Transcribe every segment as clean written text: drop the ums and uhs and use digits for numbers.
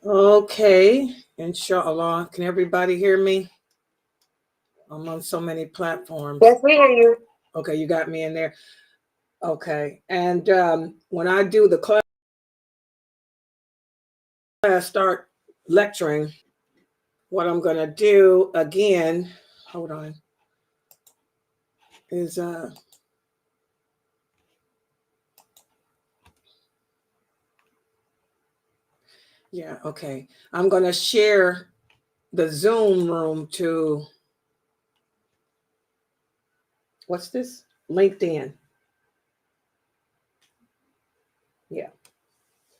Okay, inshallah. Can everybody hear me? I'm on so many platforms. Yes, we hear you. Okay, you got me in there. Okay, and when I do the class, start lecturing, what I'm going to do again, hold on, is yeah, okay. I'm going to share the Zoom room to, what's this? LinkedIn. Yeah,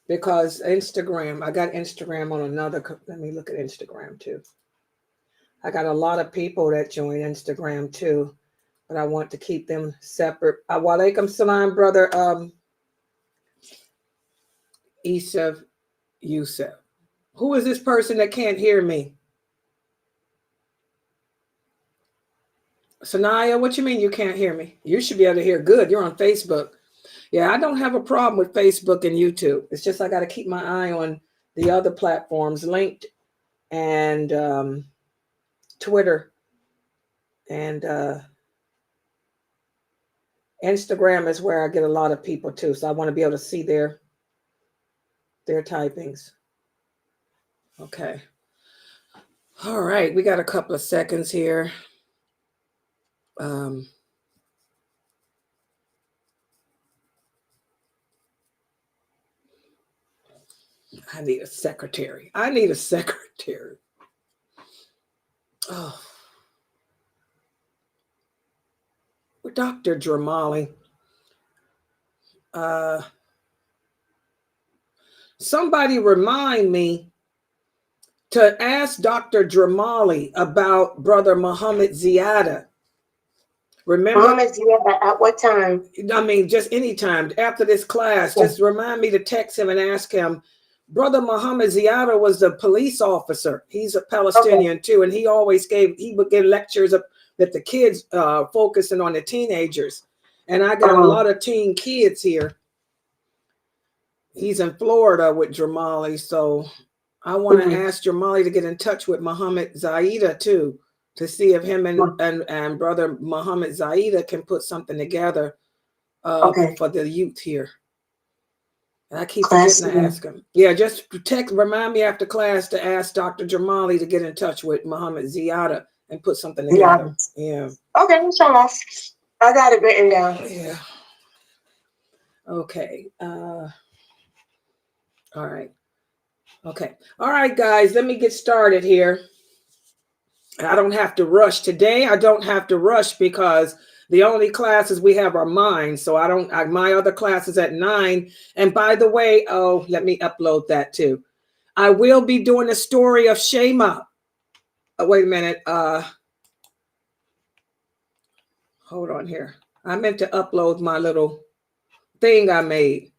because Instagram, I got Instagram on another, let me look at Instagram too. I got a lot of people that join Instagram too, but I want to keep them separate. Walaikum salam, brother Isaf Yusuf. Who is this person that can't hear me? Sanaya, what you mean you can't hear me? You should be able to hear good. You're on Facebook. Yeah, I don't have a problem with Facebook and YouTube. It's just I got to keep my eye on the other platforms, linked and Twitter and Instagram is where I get a lot of people too. So I want to be able to see their typings. Okay. All right, we got a couple of seconds here. I need a secretary. I need a secretary. Oh, Dr. Dramali. Somebody remind me to ask Dr. Dramali about Brother Muhammad Ziyada. Remember? Muhammad Ziyada, at what time? I mean, just anytime after this class, Okay. just remind me to text him and ask him. Brother Muhammad Ziyada was the police officer. He's a Palestinian too, and he would give lectures that the kids focusing on the teenagers. And I got a lot of teen kids here. He's in Florida with Dramali, so I want to ask Dramali to get in touch with Muhammad Zaida too, to see if him and Brother Muhammad Zaida can put something together for the youth here. And I keep forgetting to ask him. Yeah, just remind me after class to ask Dr. Dramali to get in touch with Muhammad Ziyada and put something together. Yeah. Okay, inshallah. I got it written down. Yeah. Okay. All right. Okay. All right, guys, let me get started here. I don't have to rush today. I don't have to rush because the only classes we have are mine. So my other class is at 9. And by the way, let me upload that too. I will be doing the story of Shema. Wait a minute. Hold on here. I meant to upload my little thing I made.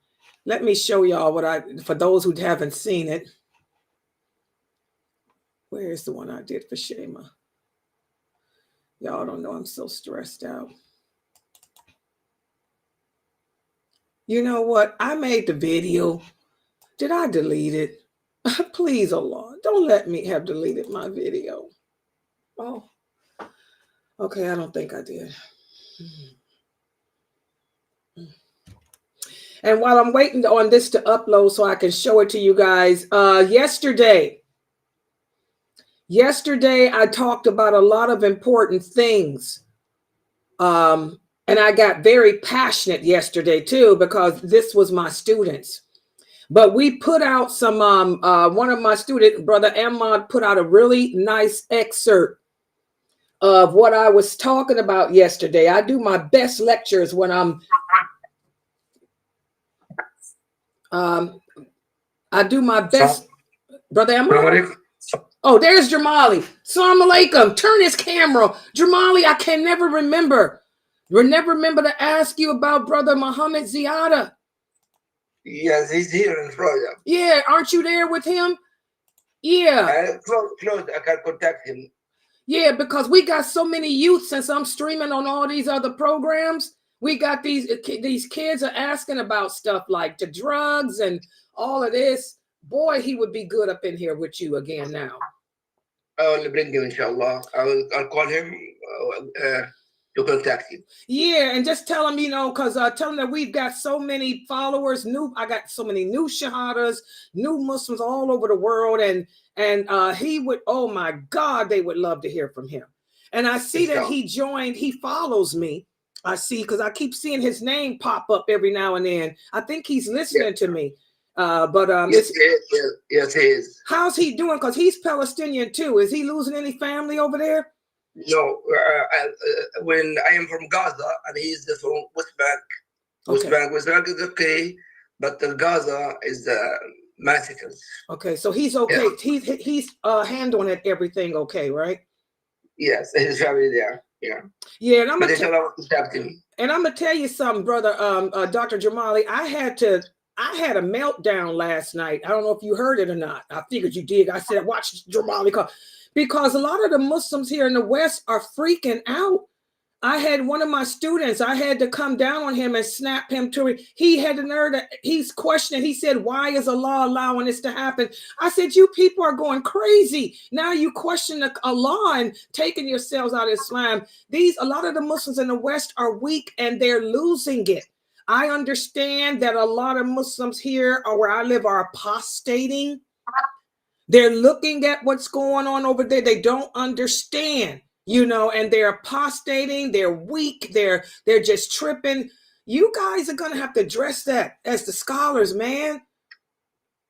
Let me show y'all for those who haven't seen it. Where's the one I did for Shema? Y'all don't know I'm so stressed out. You know what? I made the video. Did I delete it? Please, Allah, don't let me have deleted my video. Oh, okay. I don't think I did. And while I'm waiting on this to upload so I can show it to you guys, yesterday I talked about a lot of important things. And I got very passionate yesterday too, because this was my students. But we put out some, one of my students, Brother Ahmad, put out a really nice excerpt of what I was talking about yesterday. I do my best lectures when I do my best. Brother Ahmad? Oh, there's Jamali. Assalamu alaikum. Turn his camera. Jamali, I can never remember. Never remember to ask you about Brother Muhammad Ziyada. Yes, he's here in Florida. Yeah, aren't you there with him? Yeah. Close. I can contact him. Yeah, because we got so many youth since I'm streaming on all these other programs. We got these kids are asking about stuff like the drugs and all of this. Boy, he would be good up in here with you again now. I will bring him, inshallah. I'll call him to contact you. Yeah, and just tell him, you know, because tell him that we've got so many followers. I got so many new shahadas, new Muslims all over the world, and he would, oh my God, they would love to hear from him. And I see that he joined. He follows me. I see, because I keep seeing his name pop up every now and then. I think he's listening to me. Yes, he is. How's he doing? Because he's Palestinian too. Is he losing any family over there? No, when I am from Gaza and he's from West Bank. West Bank is okay, but the Gaza is massacres. Okay, so he's okay. Yeah. He's handling everything okay, right? Yes, his family there. Yeah. Yeah, and I'm gonna tell you something, brother. Dr. Jamali, I had a meltdown last night. I don't know if you heard it or not. I figured you did. I said, watch Jamali call. Because a lot of the Muslims here in the West are freaking out. I had one of my students, I had to come down on him and snap him to it. He had the nerve that he's questioning. He said, why is Allah allowing this to happen? I said, you people are going crazy. Now you question Allah and taking yourselves out of Islam. A lot of the Muslims in the West are weak and they're losing it. I understand that a lot of Muslims here or where I live are apostating. They're looking at what's going on over there. They don't understand, you know, and they're apostating. They're weak. They're just tripping. You guys are going to have to address that as the scholars, man.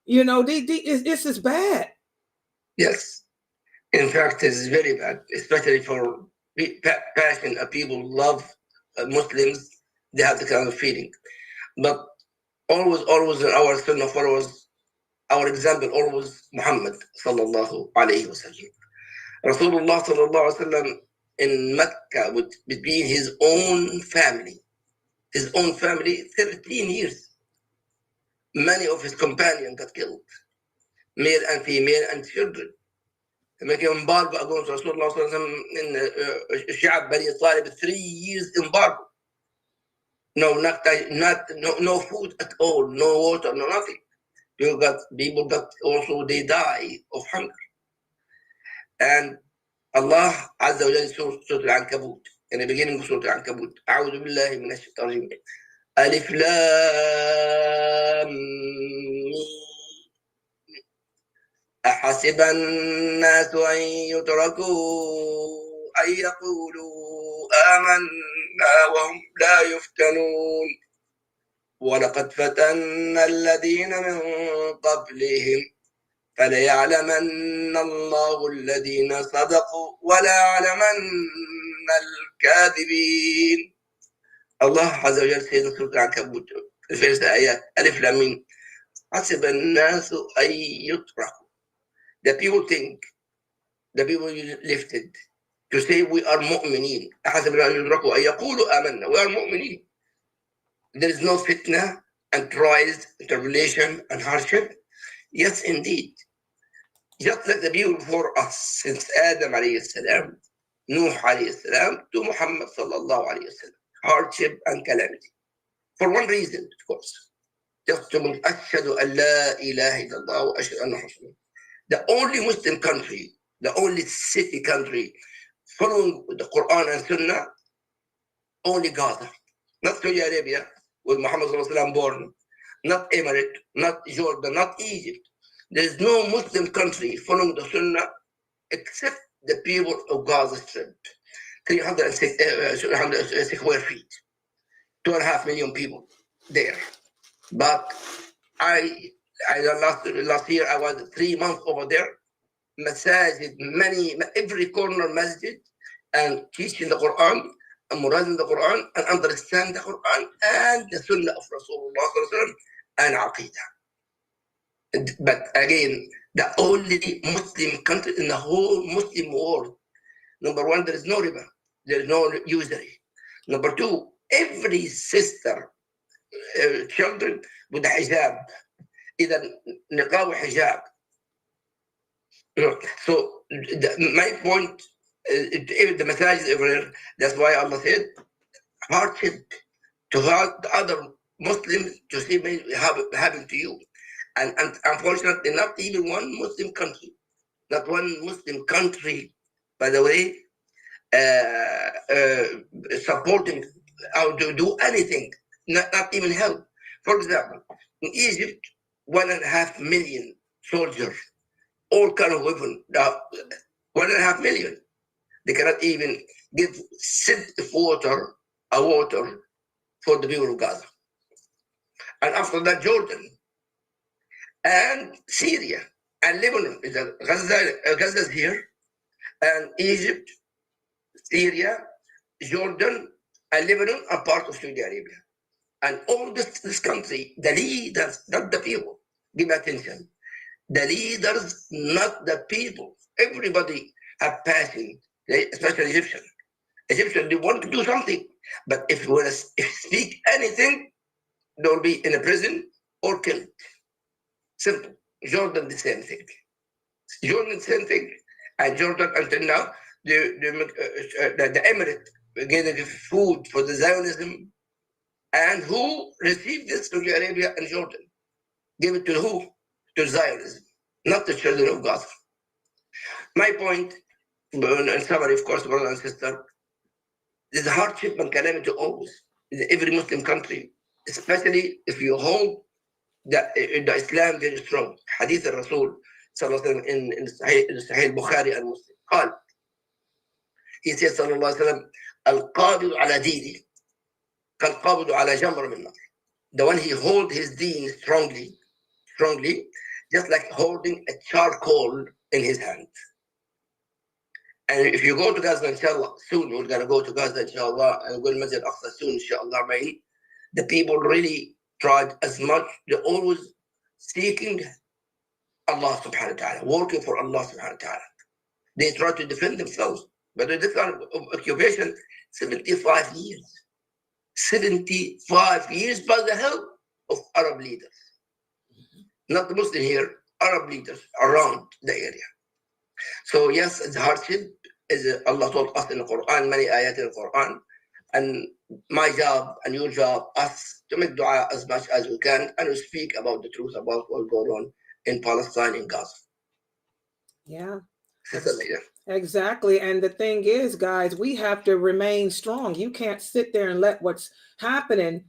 You know, this is bad. Yes. In fact, it's very bad, especially for passionate people who love Muslims. They have the kind of feeling. But always in our Sunnah followers, our example always Muhammad sallallahu alayhi wa sallam. Rasulullah sallallahu alayhi wa sallam in Mecca between his own family, 13 years. Many of his companions got killed, male and female and children. Embargo against Rasulullah sallallahu alayhi wa sallam in Sha'ab Bani Talib, 3 years embargo. No food at all, no water, no nothing. People that also they die of hunger. And Allah Azza wa Jalla Surah Al-Ankabut, in the beginning of Surah Al-Ankabut, أعوذ بالله من الشيطان الرجيم. ألف لام أحسب الناس أن يتركوا أن يقولوا آمنا وهم لا يفتنون ولقد فتنا الذين من قبلهم فليعلمن الله الذين صدقوا وليعلمن الكاذبين. الله عز وجل سيدنا سورة العنكبوت الفرس آيات ألف لام ميم حسب الناس أن يتركوا. The people think, the people lifted to say we are mu'minين. حسب الناس أن يتركوا أن يقولوا آمنا, we are mu'minين. There is no fitna and trials, tribulation and hardship. Yes, indeed. Just like the people before us, since Adam alayhi salam, Nuh alayhi salam, to Muhammad sallallahu alayhi wa sallam. Hardship and calamity. For one reason, of course. Just to ashhadu an la ilaha illallah wa ashhadu anna Muhammadan. The only Muslim country, the only city country following the Quran and Sunnah, only Gaza. Not Saudi Arabia, with Muhammad sallallahu alayhi wa sallam born. Not Emirate, not Jordan, not Egypt. There is no Muslim country following the Sunnah except the people of Gaza Strip. 306 square feet. 2.5 million people there. But last year I was 3 months over there. Masajid, every corner masjid, and teaching the Quran, and memorizing the Quran, and understand the Quran and the Sunnah of Rasulullah and Aqidah. But again, the only Muslim country in the whole Muslim world. Number one, there is no riba. There is no usury. Number two, every sister, children with a hijab, either niqab or hijab. So my point, the message is everywhere. That's why Allah said, hardship to other Muslims to see me happen to you. And unfortunately, not even one Muslim country, not one Muslim country, by the way, supporting or to do anything, not even help. For example, in Egypt, 1.5 million soldiers, all kind of weapons, 1.5 million. They cannot even give sip of water, a water for the people of Gaza. And after that, Jordan and Syria and Lebanon. Gaza is here, and Egypt, Syria, Jordan, and Lebanon are part of Saudi Arabia. And all this country, the leaders, not the people, give attention. The leaders, not the people. Everybody have passion, especially Egyptian. Egyptian, they want to do something, but if you want to speak anything, they'll be in a prison or killed. Simple. Jordan, the same thing. Jordan, the same thing. And Jordan, until now, the Emirates getting food for the Zionism. And who received this? Saudi Arabia and Jordan. Give it to who? To Zionism, not the children of God. My point, in summary, of course, brother and sister, there's hardship and calamity always in every Muslim country, especially if you hold the Islam very strong. Hadith al-Rasul in Sahih Bukhari and Muslim. قال, he said, صلى الله عليه وسلم, القابض على دينه كالقابض على جمر من نار. The one he hold his deen strongly, just like holding a charcoal in his hand. And if you go to Gaza, inshallah, soon, we're going to go to Gaza, inshallah, and go to Masjid al-Aqsa soon, inshallah, the people really tried as much, they're always seeking Allah subhanahu wa ta'ala, working for Allah subhanahu wa ta'ala. They try to defend themselves, but the different occupation, 75 years. 75 years by the help of Arab leaders. Not the Muslim here, Arab leaders around the area. So yes, it's hardship, as Allah told us in the Quran, many ayat in the Quran, and my job and your job, us, to make dua as much as we can, and we speak about the truth about what's going on in Palestine, in Gaza. Yeah. Yeah. Exactly. And the thing is, guys, we have to remain strong. You can't sit there and let what's happening,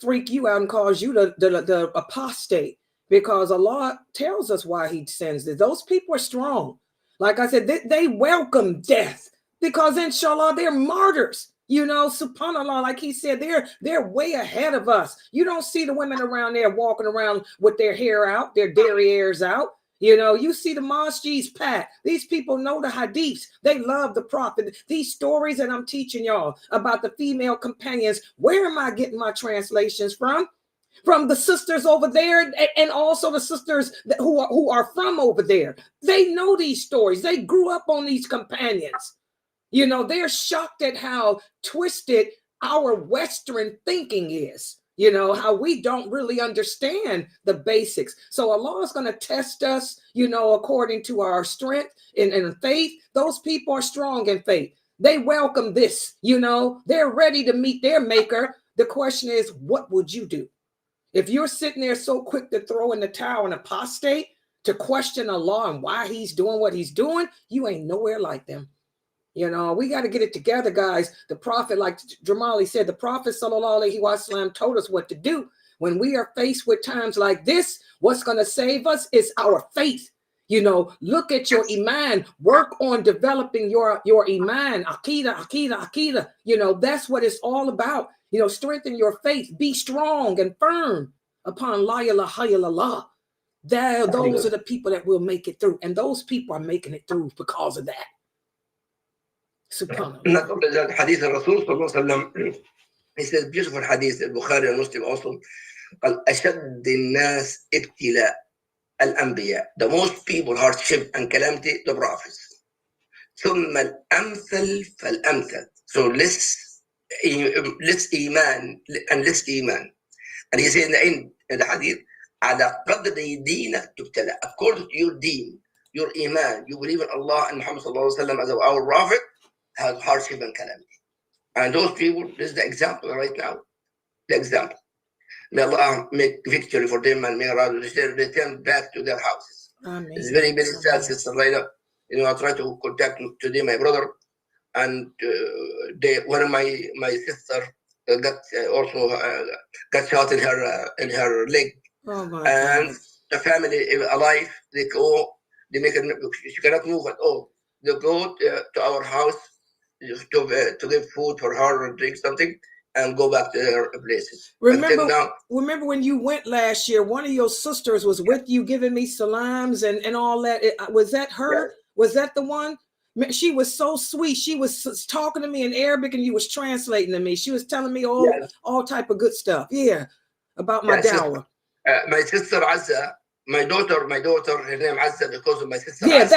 freak you out and cause you the apostate, because Allah tells us why he sends this. Those people are strong. Like I said, they welcome death because inshallah, they're martyrs. Subhanallah, like he said, they're way ahead of us. You don't see the women around there walking around with their hair out, their derrieres out. You see the mosques packed. These people know the hadiths. They love the prophet. These stories that I'm teaching y'all about the female companions, where am I getting my translations from? From the sisters over there, and also the sisters who are from over there. They know these stories. They grew up on these companions. They're shocked at how twisted our Western thinking is. How we don't really understand the basics. So Allah is going to test us, according to our strength in faith. Those people are strong in faith. They welcome this, they're ready to meet their maker. The question is, what would you do? If you're sitting there so quick to throw in the towel and apostate, to question Allah and why he's doing what he's doing, you ain't nowhere like them. We got to get it together, guys. The Prophet, like Jamali said, the Prophet sallallahu alaihi wasallam told us what to do. When we are faced with times like this, what's going to save us is our faith. Look at your iman, work on developing your iman, aqidah. That's what it's all about. Strengthen your faith, be strong and firm upon la ilaha illallah. Those are the people that will make it through. And those people are making it through because of that. Subhanallah. Not only that, hadith al-Rasul sallallahu alaihi wasallam, he says, beautiful hadith, al-Bukhari and Muslim also, قال أشد الناس ابتلاء الأنبياء. The most people hardship and calamity, the prophets. ثم الأمثل فالأمثل. So less iman and less iman. And he said in the end of the hadith, على قدر دينك تبتلى. According to your deen, your iman, you believe in Allah and Muhammad sallallahu alaihi wasallam as our prophet, has hardship and calamity. And those people, this is the example right now. The example. May Allah make victory for them and may Allah return back to their houses. Amen. It's very, very sad, Sister Laila. I try to contact today my brother, and one of my sister got also got shot in her leg. Oh my And God. the family alive, they go, they make it, she cannot move at all. They go to our house to give food for her or drink something and go back to their places. Remember when you went last year, one of your sisters was with you giving me salams and all that. Was that her? Yes. Was that the one? She was so sweet. She was talking to me in Arabic and you was translating to me. She was telling me all type of good stuff. Yeah. About my dawah. My sister Azza, my daughter, her name Azza because of my sister Yeah, Azza.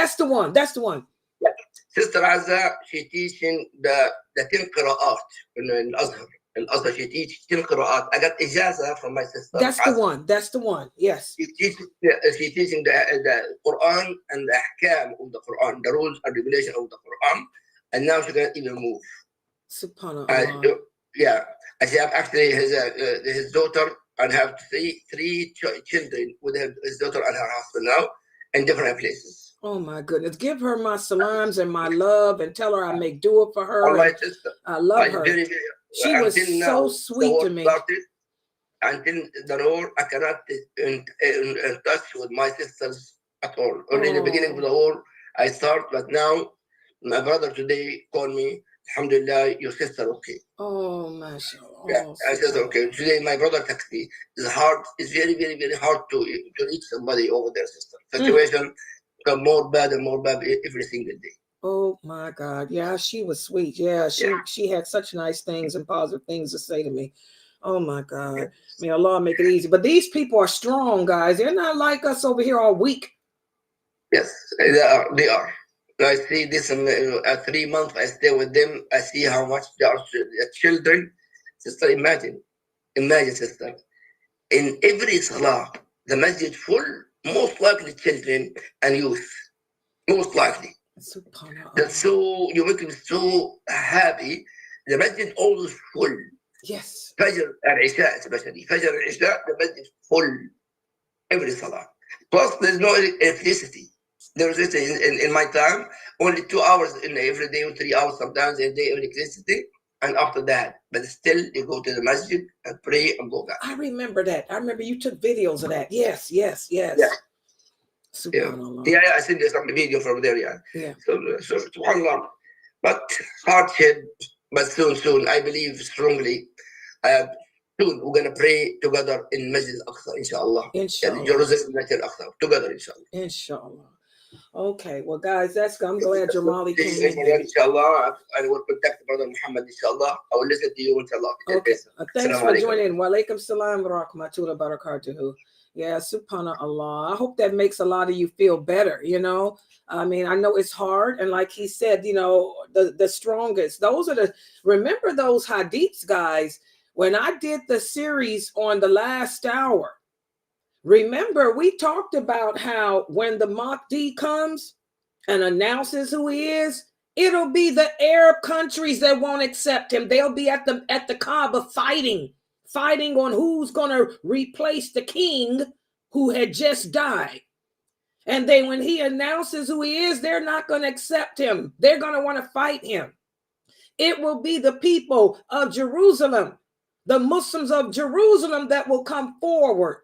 That's the one. Yeah. Sister Azza, she teaching the 10 qira'at in Azhar. In Azhar, she teach 10 qira'at. I got ijaza from my sister. That's Azza. That's the one. Yes. She teaching the Quran and the ahkam of the Quran, the rules and regulation of the Quran. And now she can't even move. Subhanallah. Yeah. I have actually his daughter and have three children with his daughter and her husband now in different places. Oh my goodness. Give her my salams and my love and tell her I make dua for her. All my sister. I love her. She was so sweet to me. Until the war, I cannot in touch with my sisters at all. Only in the beginning of the war, I start, but now my brother today called me, alhamdulillah, your sister okay. Oh, mashallah. Yeah, I said okay. Today my brother texted me. It's very, very, very hard to reach somebody over their sister. Situation become more bad and more bad every single day. Oh my God. Yeah, she was sweet. Yeah, she had such nice things and positive things to say to me. Oh my God. Yes. May Allah make it easy. But these people are strong, guys. They're not like us over here all weak. Yes, they are. I see this in 3 months. I stay with them. I see how much they are children. Sister, imagine, sister. In every salah, the masjid full, most likely children and youth. Most likely. That's so, you make me so happy. The masjid always full. Yes. Fajr al-Isha especially. Fajr al-Isha, the masjid full. Every salah. Plus, there's no electricity. There's in my time, only 2 hours in every day or 3 hours sometimes a day of electricity. And after that, but still you go to the masjid and pray and go back. I remember that. I remember you took videos of that. Yes. Yeah. Subhanallah. Yeah, I sent you some video from there, yeah. So subhanallah. But hardship, but soon, I believe strongly. Soon we're gonna pray together in Masjid Al-Aqsa, inshallah. Inshallah. Jerusalem, Masjid Al-Aqsa, together, inshallah. Inshallah. Okay, well, guys, I'm glad Jamali came in. Inshallah, I will contact Brother Muhammad, inshallah. I will listen to you, inshallah. Okay, thanks for joining. Wa alaikum salam wa rahmatullahi wa barakatuhu. Yeah, subhanallah. I hope that makes a lot of you feel better, I mean, I know it's hard. And like he said, the strongest, remember those hadiths, guys, when I did the series on the last hour. Remember, we talked about how when the Mahdi comes and announces who he is, it'll be the Arab countries that won't accept him. They'll be at the Kaaba fighting on who's going to replace the king who had just died. And then when he announces who he is, they're not going to accept him. They're going to want to fight him. It will be the people of Jerusalem, the Muslims of Jerusalem that will come forward.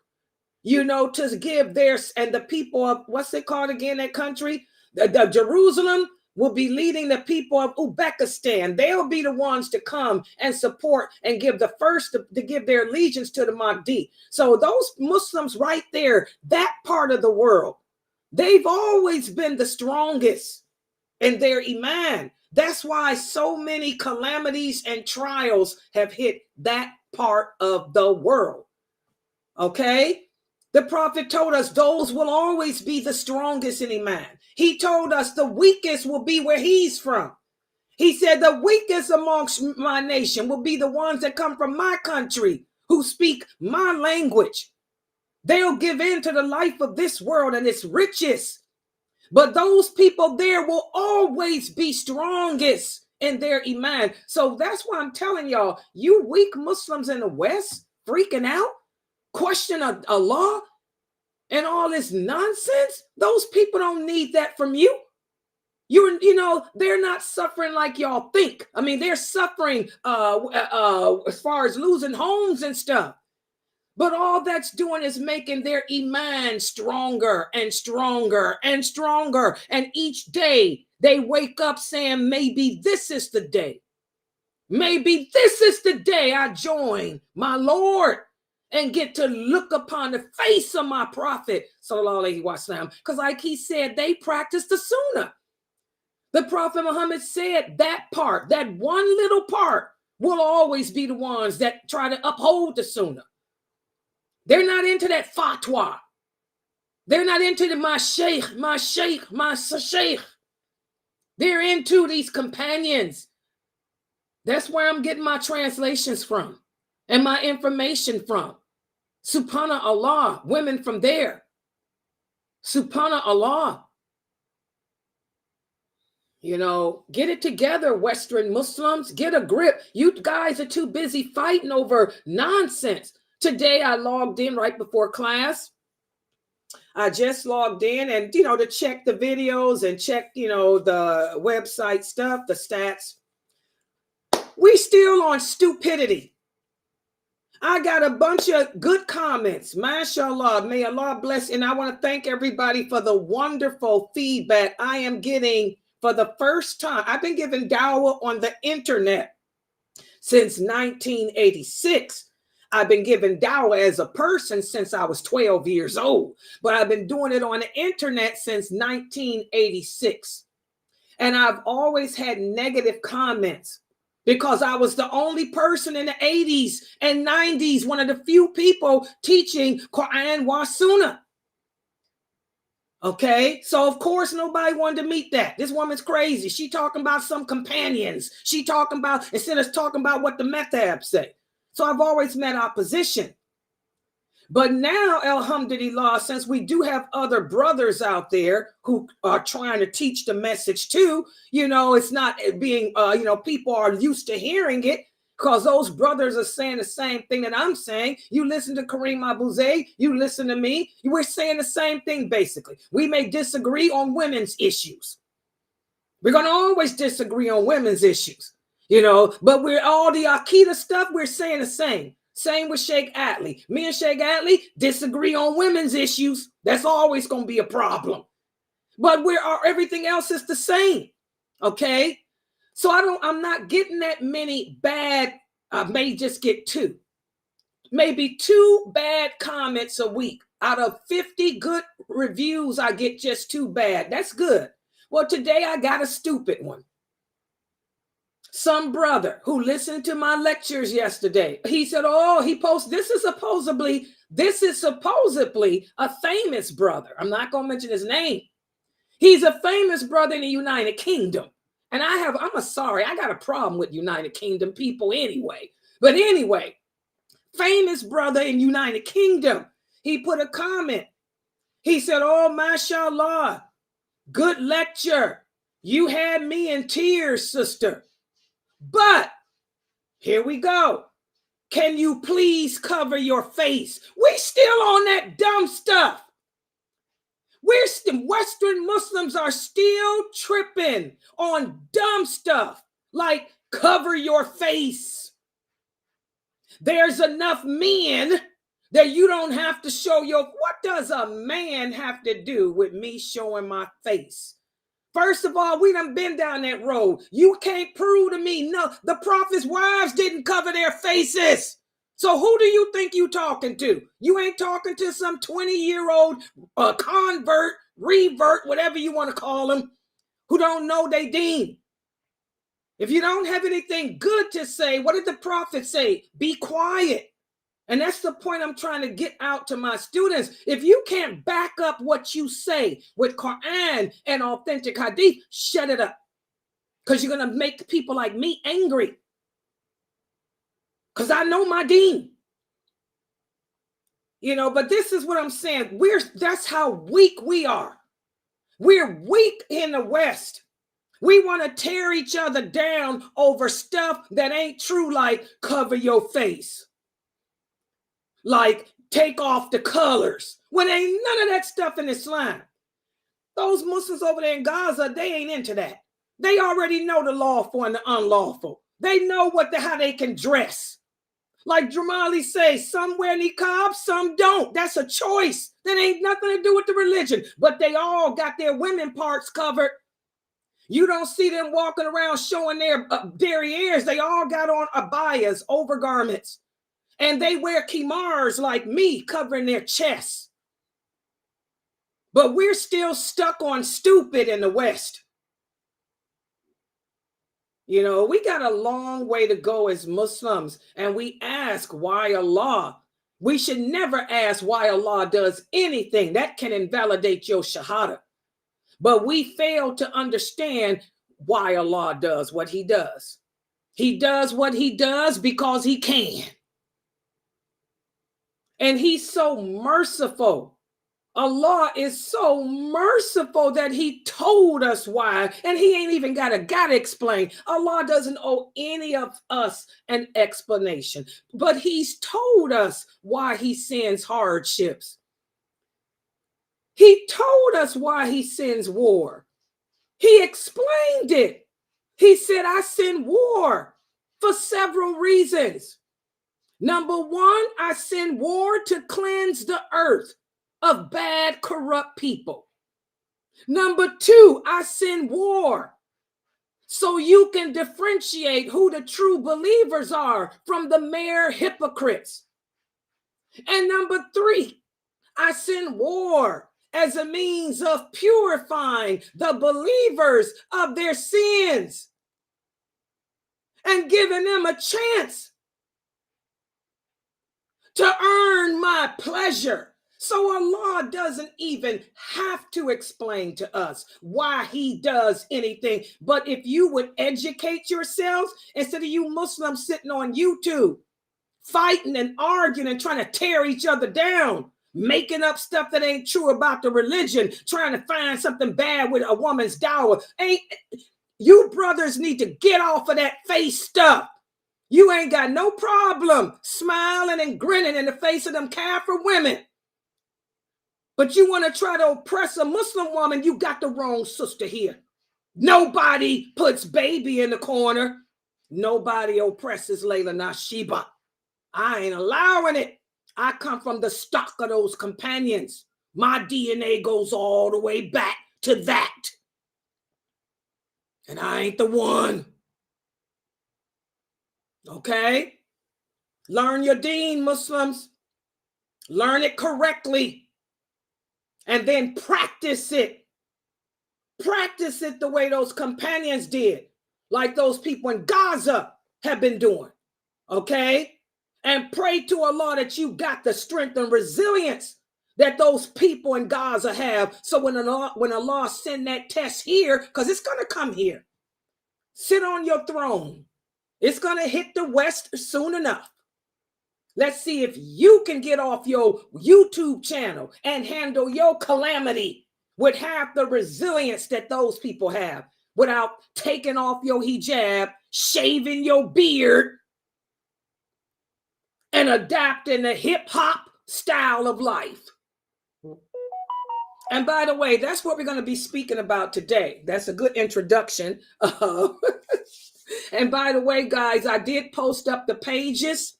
To give and the people of, what's it called again, that country? The Jerusalem will be leading the people of Uzbekistan. They'll be the ones to come and support and give the first to give their allegiance to the Mahdi. So those Muslims right there, that part of the world, they've always been the strongest in their iman. That's why so many calamities and trials have hit that part of the world. Okay? The Prophet told us those will always be the strongest in Iman. He told us the weakest will be where he's from. He said the weakest amongst my nation will be the ones that come from my country, who speak my language. They'll give in to the life of this world and its riches. But those people there will always be strongest in their Iman. So that's why I'm telling y'all, you weak Muslims in the West freaking out. question a law and all this nonsense. Those people don't need that from you. You know, they're not suffering like y'all think. I mean, they're suffering as far as losing homes and stuff. But all that's doing is making their iman stronger and stronger and stronger. And each day they wake up saying, maybe this is the day. Maybe this is the day I join my Lord and get to look upon the face of my prophet, sallallahu alaihi wasallam. Because like he said, they practice the sunnah. The Prophet Muhammad said that part, that one little part, will always be the ones that try to uphold the sunnah. They're not into that fatwa. They're not into the my sheikh, my sheikh, my sheikh. They're into these companions. That's where I'm getting my translations from and my information from. Subhanallah, women from there. Subhanallah. You know, get it together, Western Muslims. Get a grip. You guys are too busy fighting over nonsense. Today, I logged in right before class. I just logged in and, you know, to check the videos and check, you know, the website stuff, the stats. We still on stupidity. I got a bunch of good comments. MashaAllah. May Allah bless. And I want to thank everybody for the wonderful feedback I am getting for the first time. I've been giving dawah on the internet since 1986. I've been giving dawah as a person since I was 12 years old, but I've been doing it on the internet since 1986. And I've always had negative comments because I was the only person in the 80s and 90s, one of the few people teaching Quran wa Sunnah. Okay, so of course nobody wanted to meet that. This woman's crazy. She talking about some companions. She talking about, instead of talking about what the madhab say. So I've always met opposition. But now, alhamdulillah, since we do have other brothers out there who are trying to teach the message too, you know, it's not being, you know, people are used to hearing it because those brothers are saying the same thing that I'm saying. You listen to Kareem Abu Zayd, you listen to me. We're saying the same thing, basically. We may disagree on women's issues. We're going to always disagree on women's issues. You know, but we're all the Akida stuff, we're saying the same. Same with Sheikh Atlee. Me and Sheikh Atlee disagree on women's issues. That's always going to be a problem. But everything else is the same. Okay? So I'm not getting that many bad, I may just get 2. Maybe 2 bad comments a week. Out of 50 good reviews, I get just 2 bad. That's good. Well, today I got a stupid one. Some brother who listened to my lectures yesterday, he said, oh, he posted, this is supposedly a famous brother. I'm not going to mention his name. He's a famous brother in the United Kingdom. And I got a problem with United Kingdom people anyway. But anyway, famous brother in United Kingdom, he put a comment. He said, oh, mashallah, good lecture. You had me in tears, sister. But here we go. Can you please cover your face? We still on that dumb stuff. Western Muslims are still tripping on dumb stuff like cover your face. There's enough men that you don't have to show what does a man have to do with me showing my face? First of all, we done been down that road. You can't prove to me, no, the prophet's wives didn't cover their faces. So who do you think you talking to? You ain't talking to some 20-year-old convert, revert, whatever you want to call them, who don't know they deen. If you don't have anything good to say, what did the prophet say? Be quiet. And that's the point I'm trying to get out to my students. If you can't back up what you say with Quran and authentic hadith, shut it up. Because you're going to make people like me angry. Because I know my deen. You know, but this is what I'm saying. That's how weak we are. We're weak in the West. We want to tear each other down over stuff that ain't true, like cover your face. Like take off the colors when ain't none of that stuff in Islam. Those Muslims over there in Gaza, they ain't into that. They already know the lawful and the unlawful. They know how they can dress. Like Dramali say, some wear niqab, some don't. That's a choice. That ain't nothing to do with the religion. But they all got their women parts covered. You don't see them walking around showing their derrieres. They all got on abayas, overgarments. And they wear kimars like me, covering their chests. But we're still stuck on stupid in the West. You know, we got a long way to go as Muslims, and we ask why Allah. We should never ask why Allah does anything that can invalidate your shahada. But we fail to understand why Allah does what he does. He does what he does because he can. And he's so merciful. Allah is so merciful that he told us why, and he ain't even gotta explain. Allah doesn't owe any of us an explanation, but he's told us why he sends hardships. He told us why he sends war. He explained it. He said, I send war for several reasons. Number one, I send war to cleanse the earth of bad, corrupt people. Number two, I send war so you can differentiate who the true believers are from the mere hypocrites. And number three, I send war as a means of purifying the believers of their sins and giving them a chance to earn my pleasure. So Allah doesn't even have to explain to us why he does anything. But if you would educate yourselves, instead of you Muslims sitting on YouTube, fighting and arguing and trying to tear each other down, making up stuff that ain't true about the religion, trying to find something bad with a woman's dower. You brothers need to get off of that face stuff. You ain't got no problem smiling and grinning in the face of them kafir women. But you want to try to oppress a Muslim woman, you got the wrong sister here. Nobody puts baby in the corner. Nobody oppresses lailanasheeba. I ain't allowing it. I come from the stock of those companions. My DNA goes all the way back to that. And I ain't the one. Okay? Learn your deen, Muslims. Learn it correctly. And then practice it. Practice it the way those companions did. Like those people in Gaza have been doing. Okay? And pray to Allah that you got the strength and resilience that those people in Gaza have. So when Allah send that test here, because it's going to come here. Sit on your throne. It's going to hit the West soon enough. Let's see if you can get off your YouTube channel and handle your calamity with half the resilience that those people have without taking off your hijab, shaving your beard, and adapting the hip-hop style of life. And by the way, that's what we're going to be speaking about today. That's a good introduction. And by the way, guys, I did post up the pages.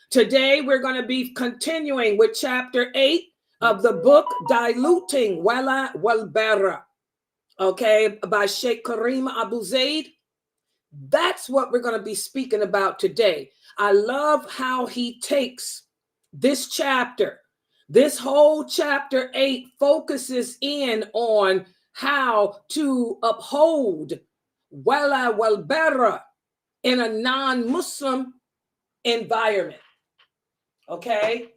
Today, we're going to be continuing with chapter 8 of the book, Diluting Wala Walbara, okay, by Sheikh Karim Abu Zaid. That's what we're going to be speaking about today. I love how he takes this chapter. This whole chapter 8 focuses in on how to uphold Wala Walbara in a non-Muslim environment. Okay?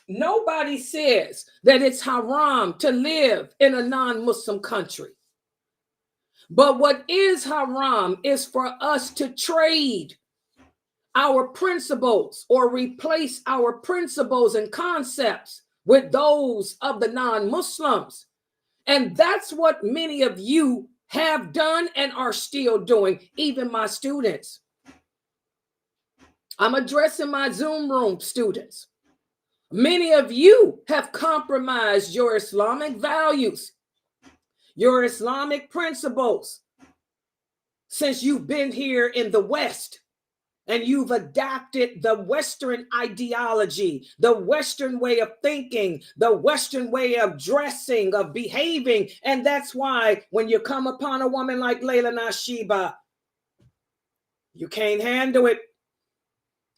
Nobody says that it's haram to live in a non-Muslim country. But what is haram is for us to trade our principles or replace our principles and concepts with those of the non-Muslims. And that's what many of you have done and are still doing, even my students. I'm addressing my Zoom room students. Many of you have compromised your Islamic values, your Islamic principles, since you've been here in the West. And you've adapted the Western ideology, the Western way of thinking, the Western way of dressing, of behaving. And that's why when you come upon a woman like lailanasheeba, you can't handle it.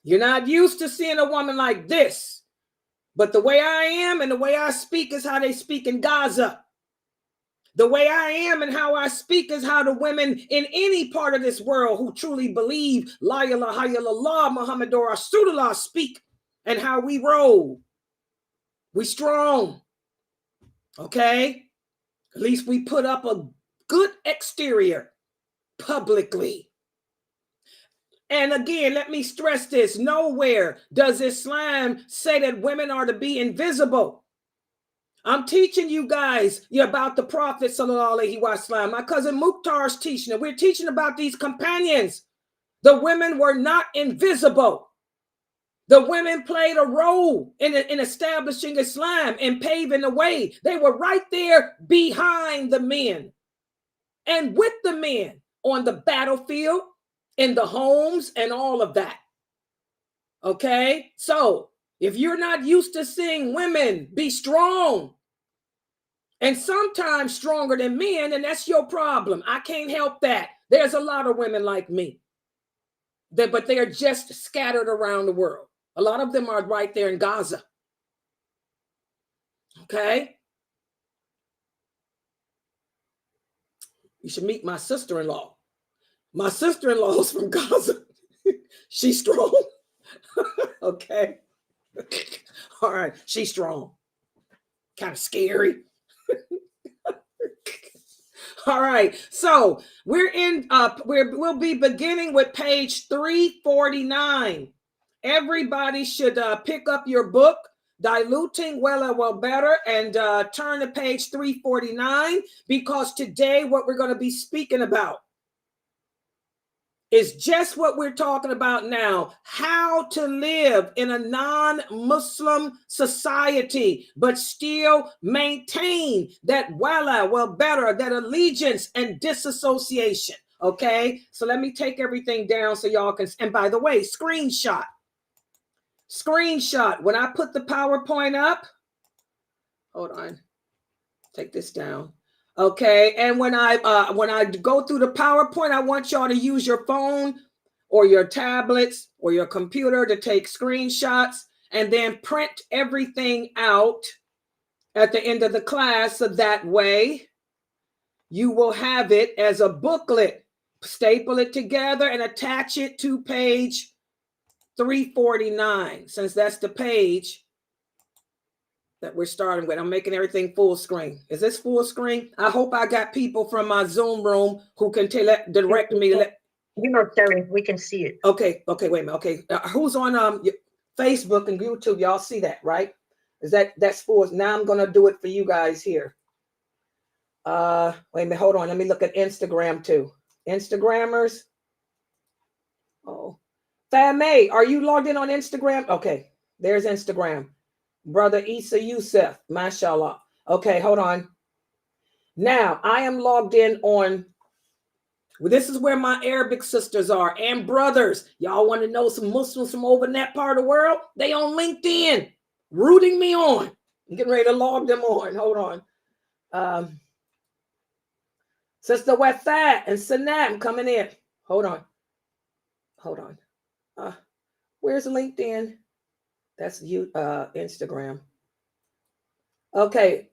You're not used to seeing a woman like this. But the way I am and the way I speak is how they speak in Gaza. The way I am and how I speak is how the women in any part of this world who truly believe La ilaha illallah Muhammadur Rasulullah speak, and how we roll. We strong. Okay? At least we put up a good exterior publicly. And again, let me stress this. Nowhere does Islam say that women are to be invisible. I'm teaching you guys about the Prophet, sallallahu alaihi wasallam. My cousin Mukhtar's teaching it. We're teaching about these companions. The women were not invisible. The women played a role in establishing Islam and paving the way. They were right there behind the men and with the men on the battlefield, in the homes, and all of that. Okay? So if you're not used to seeing women be strong, and sometimes stronger than men, and that's your problem. I can't help that. There's a lot of women like me, but they are just scattered around the world. A lot of them are right there in Gaza. Okay? You should meet my sister-in-law. My sister-in-law is from Gaza. She's strong. Okay? All right. She's strong. Kind of scary. All right, so we'll be beginning with page 349. Everybody should pick up your book, Diluting Well Better, and turn to page 349, because today what we're going to be speaking about is just what we're talking about now: how to live in a non-Muslim society, but still maintain that better, that allegiance and disassociation. Okay, so let me take everything down so y'all can. And by the way, screenshot. When I put the PowerPoint up, hold on, take this down. Okay, and when I go through the PowerPoint, I want y'all to use your phone or your tablets or your computer to take screenshots and then print everything out at the end of the class, so that way you will have it as a booklet. Staple it together and attach it to page 349, since that's the page that we're starting with. I'm making everything full screen. Is this full screen? I hope I got people from my Zoom room who can direct me. You know, Terry, we can see it. Okay, wait a minute. Okay, who's on Facebook and YouTube? Y'all see that, right? That's full? Now I'm gonna do it for you guys here. Wait a minute. Hold on. Let me look at Instagram too. Instagrammers. Oh, Fame, are you logged in on Instagram? Okay, there's Instagram. Brother Isa Youssef, mashallah. Okay, hold on. Now, I am logged in on, this is where my Arabic sisters are and brothers. Y'all want to know some Muslims from over in that part of the world? They on LinkedIn, rooting me on. I'm getting ready to log them on. Hold on. Sister Wafat and Sanam coming in. Hold on. Where's LinkedIn? That's you, Instagram. Okay.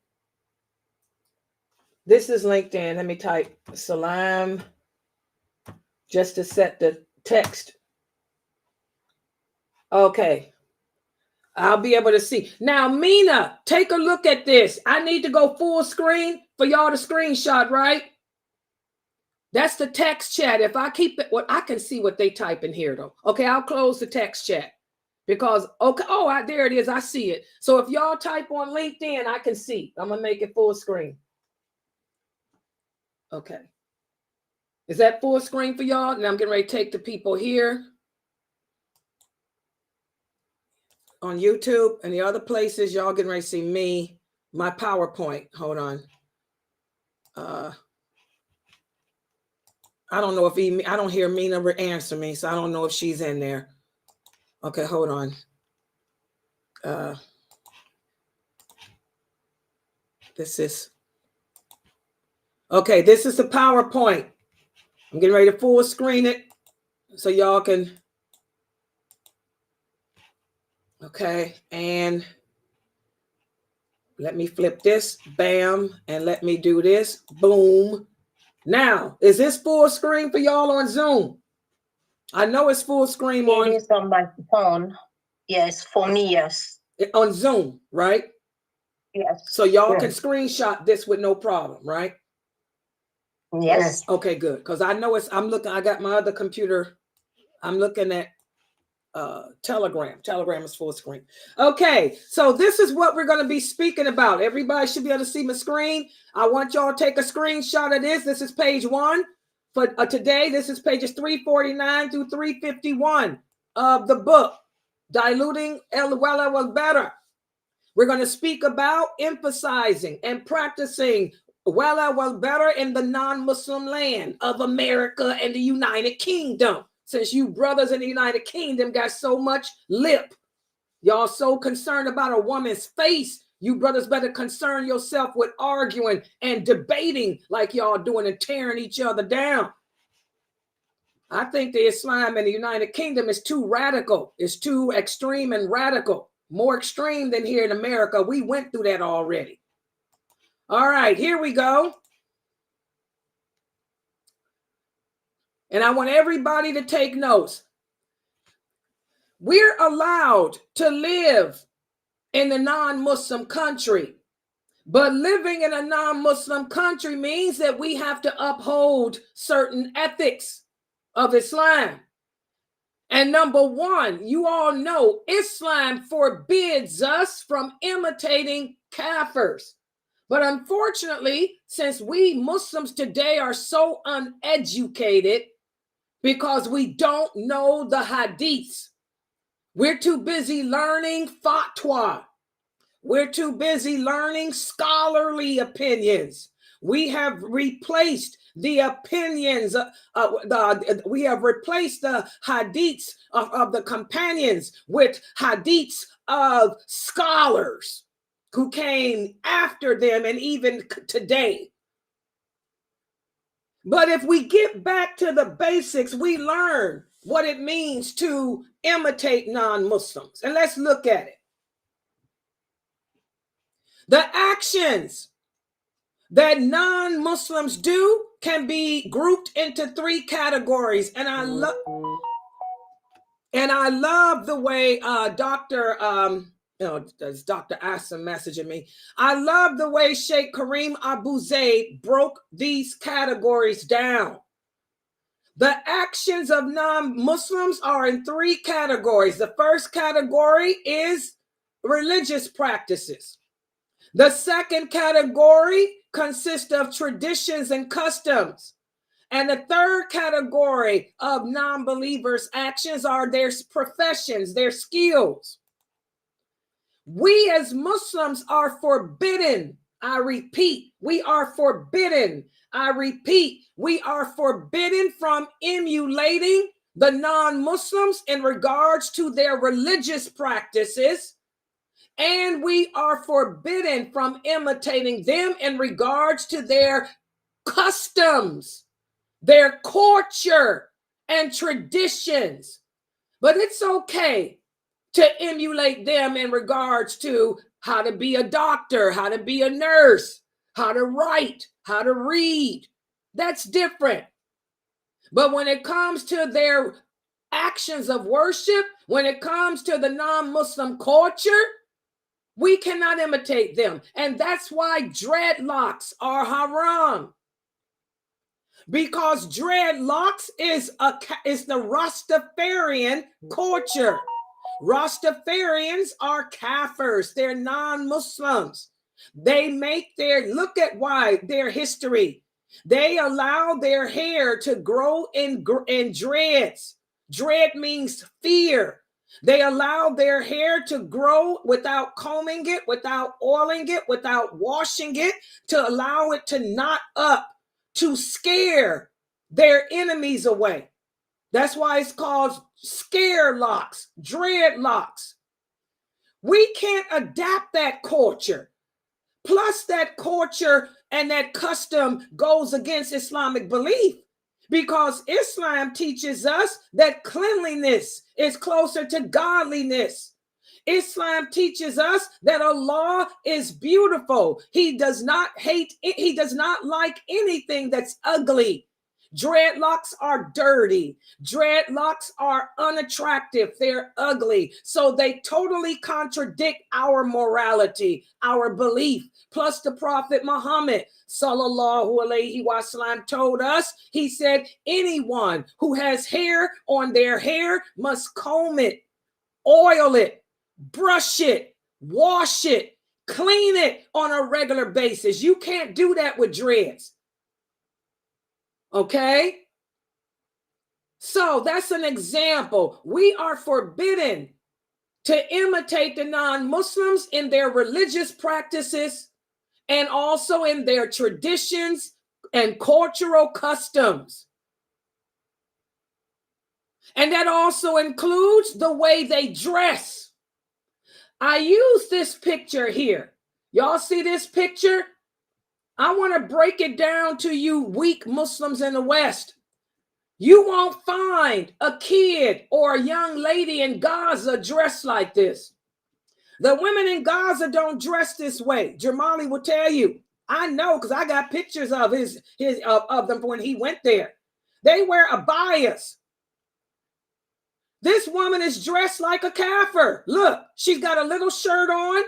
This is LinkedIn. Let me type Salam just to set the text. Okay. I'll be able to see. Now, Mina, take a look at this. I need to go full screen for y'all to screenshot, right? That's the text chat. If I keep it, I can see what they type in here, though. Okay, I'll close the text chat. Because, okay, there it is. I see it. So if y'all type on LinkedIn, I can see. I'm going to make it full screen. Okay. Is that full screen for y'all? Now I'm getting ready to take the people here. on YouTube and the other places, y'all getting ready to see me, my PowerPoint. Hold on. I don't know if I don't hear Mina answer me, so I don't know if she's in there. Okay, hold on. This is okay. This is the PowerPoint. I'm getting ready to full screen it so y'all can. Okay, and let me flip this. Bam, and let me do this. Boom. Now, is this full screen for y'all on Zoom? I know it's full screen It is on my phone. Yes, for me, yes. On Zoom, right? Yes. So y'all can screenshot this with no problem, right? Yes. Okay, good. Because I know I'm looking, I got my other computer. I'm looking at Telegram. Telegram is full screen. Okay, so this is what we're going to be speaking about. Everybody should be able to see my screen. I want y'all to take a screenshot of this. This is page 1 for today. This is pages 349 through 351 of the book, Diluting El Wala Was Better. We're going to speak about emphasizing and practicing Wala Was Better in the non-Muslim land of America and the United Kingdom. Since you brothers in the United Kingdom got so much lip, y'all so concerned about a woman's face, you brothers better concern yourself with arguing and debating like y'all doing and tearing each other down. I think the Islam in the United Kingdom is too radical. It's too extreme and radical. More extreme than here in America. We went through that already. All right, here we go. And I want everybody to take notes. We're allowed to live in a non-Muslim country, but living in a non-Muslim country means that we have to uphold certain ethics of Islam. And number one, you all know Islam forbids us from imitating kafirs. But unfortunately, since we Muslims today are so uneducated because we don't know the hadiths, we're too busy learning fatwa. We're too busy learning scholarly opinions. We have replaced the opinions, we have replaced the hadiths of the companions with hadiths of scholars who came after them and even today. But if we get back to the basics, we learn what it means to imitate non-Muslims. And let's look at it. The actions that non-Muslims do can be grouped into 3 categories. And I love the way Dr. Asim messaging me. I love the way Sheikh Kareem Abu Zaid broke these categories down. The actions of non-Muslims are in 3 categories. The first category is religious practices. The second category consists of traditions and customs. And the third category of non-believers' actions are their professions, their skills. We as Muslims are forbidden. I repeat, we are forbidden. I repeat, we are forbidden from emulating the non-Muslims in regards to their religious practices. And we are forbidden from imitating them in regards to their customs, their culture, and traditions. But it's okay to emulate them in regards to how to be a doctor, how to be a nurse, how to write, how to read. That's different. But when it comes to their actions of worship, when it comes to the non-Muslim culture, we cannot imitate them. And that's why dreadlocks are haram. Because dreadlocks is the Rastafarian culture. Rastafarians are kafirs. They're non-Muslims. They make look at why their history. They allow their hair to grow in dreads. Dread means fear. They allow their hair to grow without combing it, without oiling it, without washing it, to allow it to knot up, to scare their enemies away. That's why it's called scare locks, dreadlocks. We can't adapt that culture. Plus, that culture and that custom goes against Islamic belief, because Islam teaches us that cleanliness is closer to godliness. Islam teaches us that Allah is beautiful. He does not hate it. He does not like anything that's ugly. Dreadlocks are dirty. Dreadlocks are unattractive. They're ugly. So they totally contradict our morality, our belief. Plus, the Prophet Muhammad, sallallahu alaihi wasallam, told us, he said, anyone who has hair on their hair must comb it, oil it, brush it, wash it, clean it on a regular basis. You can't do that with dreads. Okay? So that's an example. We are forbidden to imitate the non-Muslims in their religious practices and also in their traditions and cultural customs. And that also includes the way they dress. I use this picture here. Y'all see this picture? I want to break it down to you weak Muslims in the West. You won't find a kid or a young lady in Gaza dressed like this. The women in Gaza don't dress this way. Jamali will tell you. I know, because I got pictures of of them when he went there. They wear abayas. This woman is dressed like a kafir. Look, she's got a little shirt on.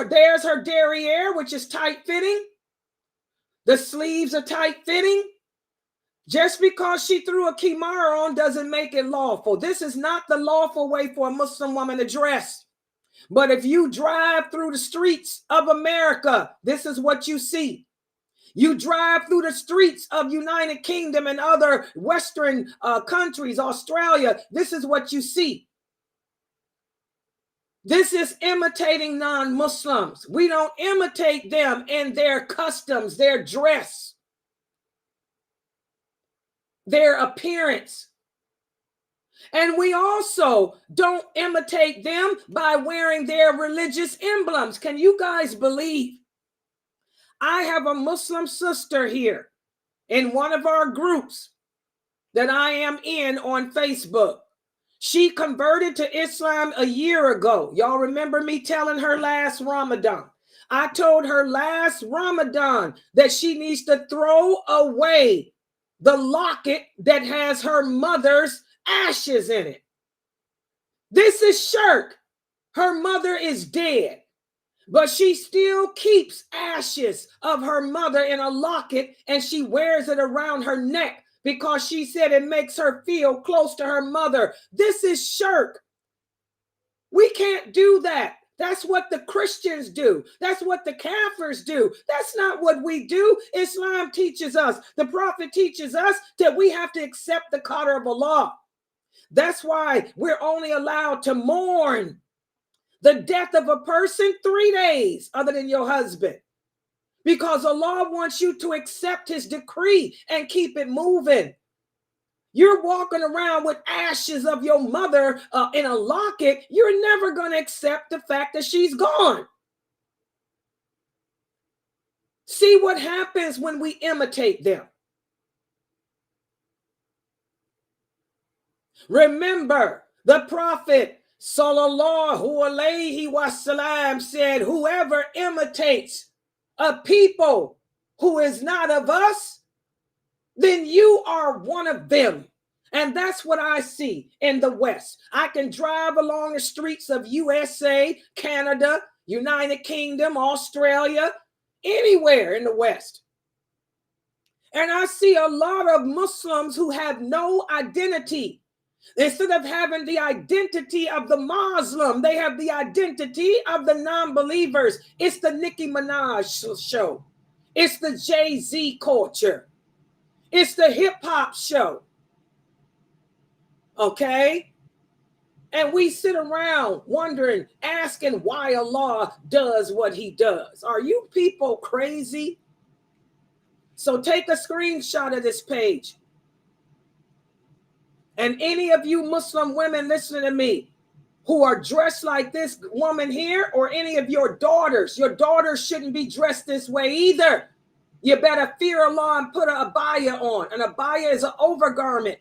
There's her derriere, which is tight fitting. The sleeves are tight fitting. Just because she threw a khimar on doesn't make it lawful. This is not the lawful way for a Muslim woman to dress. But if you drive through the streets of America, this is what you see. You drive through the streets of United Kingdom and other Western countries, Australia, this is what you see. This is imitating non-Muslims. We don't imitate them in their customs, their dress, their appearance. And we also don't imitate them by wearing their religious emblems. Can you guys believe? I have a Muslim sister here in one of our groups that I am in on Facebook. She converted to Islam a year ago. Y'all remember me telling her last Ramadan? I told her last Ramadan that she needs to throw away the locket that has her mother's ashes in it. This is shirk. Her mother is dead, but she still keeps ashes of her mother in a locket and she wears it around her neck because she said it makes her feel close to her mother. This is shirk. We can't do that. That's what the Christians do. That's what the Kafirs do. That's not what we do. Islam teaches us, the Prophet teaches us that we have to accept the qadr of Allah. That's why we're only allowed to mourn the death of a person 3 days other than your husband, because Allah wants you to accept his decree and keep it moving. You're walking around with ashes of your mother in a locket. You're never going to accept the fact that she's gone. See what happens when we imitate them. Remember, the Prophet sallallahu alaihi wasallam said, whoever imitates a people who is not of us, then you are one of them. And that's what I see in the West. I can drive along the streets of USA, Canada, United Kingdom, Australia, anywhere in the West. And I see a lot of Muslims who have no identity. Instead of having the identity of the Muslim, they have the identity of the non-believers. It's the Nicki Minaj show. It's the Jay-Z culture. It's the hip-hop show. Okay? And we sit around wondering, asking why Allah does what he does. Are you people crazy? So take a screenshot of this page. And any of you Muslim women listening to me who are dressed like this woman here, or any of your daughters shouldn't be dressed this way either. You better fear Allah and put an abaya on. An abaya is an overgarment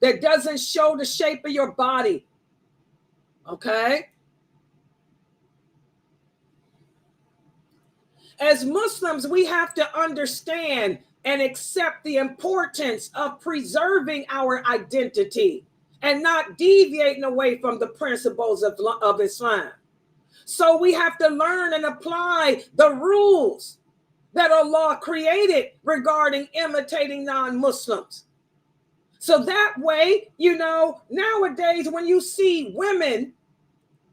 that doesn't show the shape of your body. Okay? As Muslims, we have to understand and accept the importance of preserving our identity and not deviating away from the principles of Islam. So we have to learn and apply the rules that Allah created regarding imitating non-Muslims. So that way, nowadays when you see women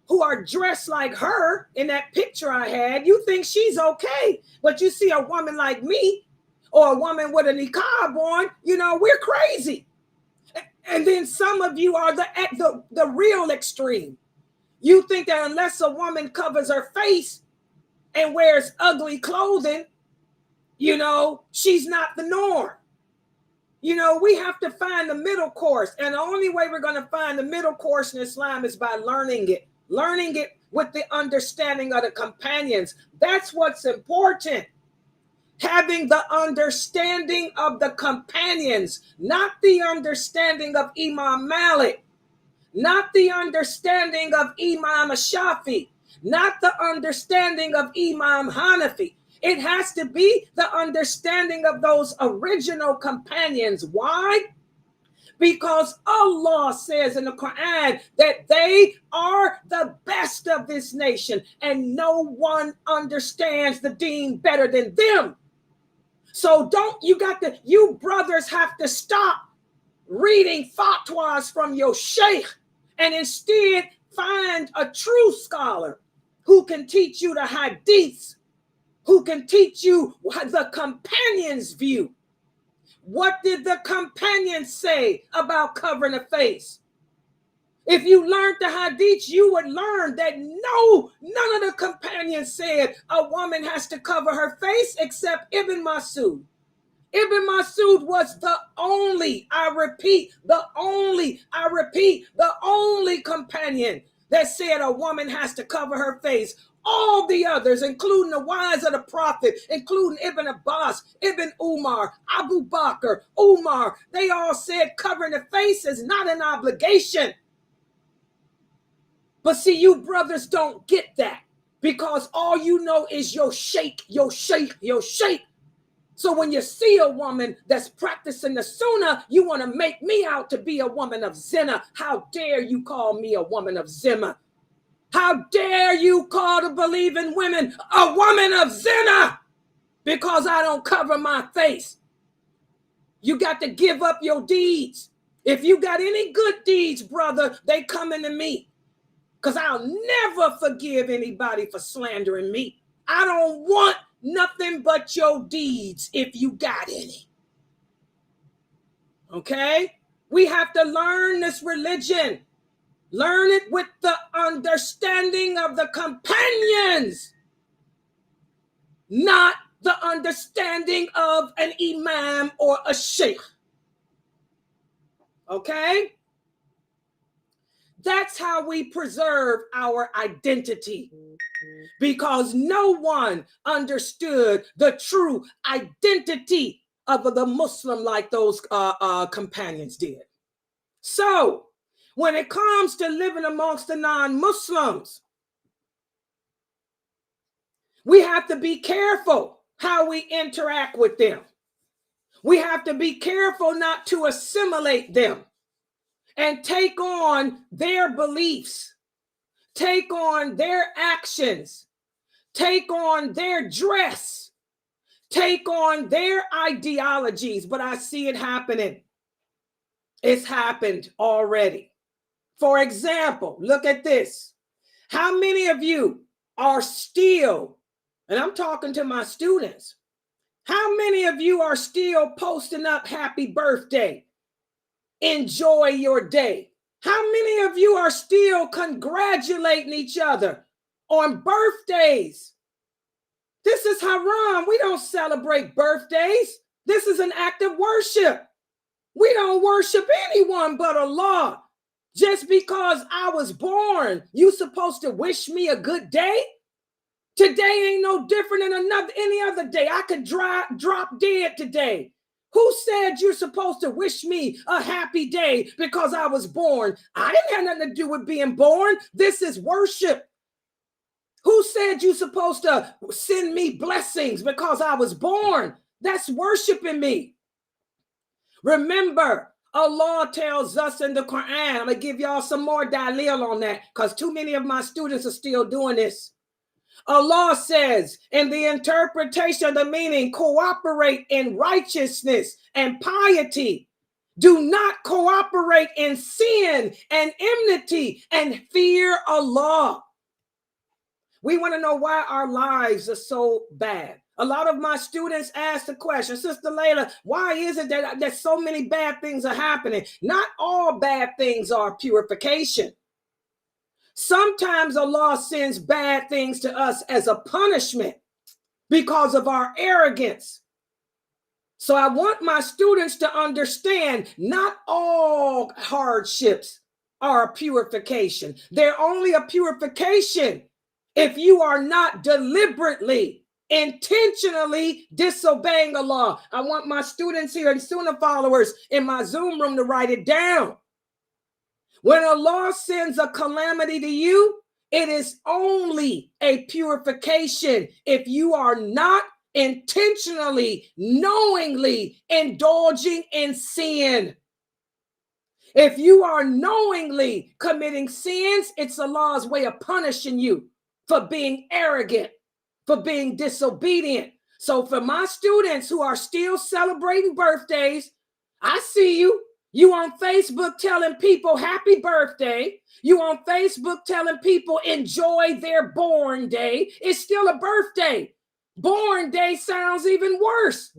who are dressed like her in that picture I had, you think she's okay. But you see a woman like me or a woman with a niqab on, we're crazy. And then some of you are the real extreme. You think that unless a woman covers her face and wears ugly clothing, she's not the norm. We have to find the middle course. And the only way we're going to find the middle course in Islam is by learning it with the understanding of the companions. That's what's important. Having the understanding of the companions, not the understanding of Imam Malik, not the understanding of Imam Shafi, not the understanding of Imam Hanafi. It has to be the understanding of those original companions. Why? Because Allah says in the Quran that they are the best of this nation and no one understands the deen better than them. So you brothers have to stop reading fatwas from your sheikh and instead find a true scholar who can teach you the hadiths, who can teach you the companions' view. What did the companions say about covering the face? If you learned the hadiths, you would learn that none of the companions said a woman has to cover her face except Ibn Masud. Ibn Masud was the only companion that said a woman has to cover her face. All the others, including the wives of the Prophet, including Ibn Abbas, Ibn Umar, Abu Bakr, Umar, they all said covering the face is not an obligation. But see, you brothers don't get that because all you know is your sheikh. So when you see a woman that's practicing the sunnah, you want to make me out to be a woman of zina. How dare you call me a woman of zina? How dare you call the believing women a woman of zina because I don't cover my face? You got to give up your deeds. If you got any good deeds, brother, they coming to me because I'll never forgive anybody for slandering me. I don't want nothing but your deeds if you got any. Okay? We have to learn this religion. Learn it with the understanding of the companions, not the understanding of an imam or a sheikh. Okay? That's how we preserve our identity, because no one understood the true identity of the Muslim like those companions did. So, when it comes to living amongst the non-Muslims, we have to be careful how we interact with them. We have to be careful not to assimilate them and take on their beliefs, take on their actions, take on their dress, take on their ideologies. But I see it happening. It's happened already. For example, look at this. How many of you are still, and I'm talking to my students, how many of you are still posting up happy birthday? Enjoy your day. How many of you are still congratulating each other on birthdays? This is haram. We don't celebrate birthdays. This is an act of worship. We don't worship anyone but Allah. Just because I was born, you supposed to wish me a good day? Today ain't no different than any other day. I could drop dead today. Who said you're supposed to wish me a happy day because I was born? I didn't have nothing to do with being born. This is worship. Who said you're supposed to send me blessings because I was born? That's worshiping me. Remember, Allah tells us in the Quran, I'm going to give y'all some more dalil on that because too many of my students are still doing this. Allah says in the interpretation of the meaning, cooperate in righteousness and piety. Do not cooperate in sin and enmity and fear Allah. We want to know why our lives are so bad. A lot of my students ask the question, Sister Layla, why is it that so many bad things are happening? Not all bad things are purification. Sometimes Allah sends bad things to us as a punishment because of our arrogance. So I want my students to understand not all hardships are a purification. They're only a purification if you are not deliberately, intentionally disobeying Allah. I want my students here and Sunnah followers in my Zoom room to write it down. When Allah sends a calamity to you, it is only a purification if you are not intentionally, knowingly indulging in sin. If you are knowingly committing sins, it's Allah's way of punishing you for being arrogant, for being disobedient. So for my students who are still celebrating birthdays, I see you. You on Facebook telling people happy birthday. You on Facebook telling people enjoy their born day. It's still a birthday. Born day sounds even worse.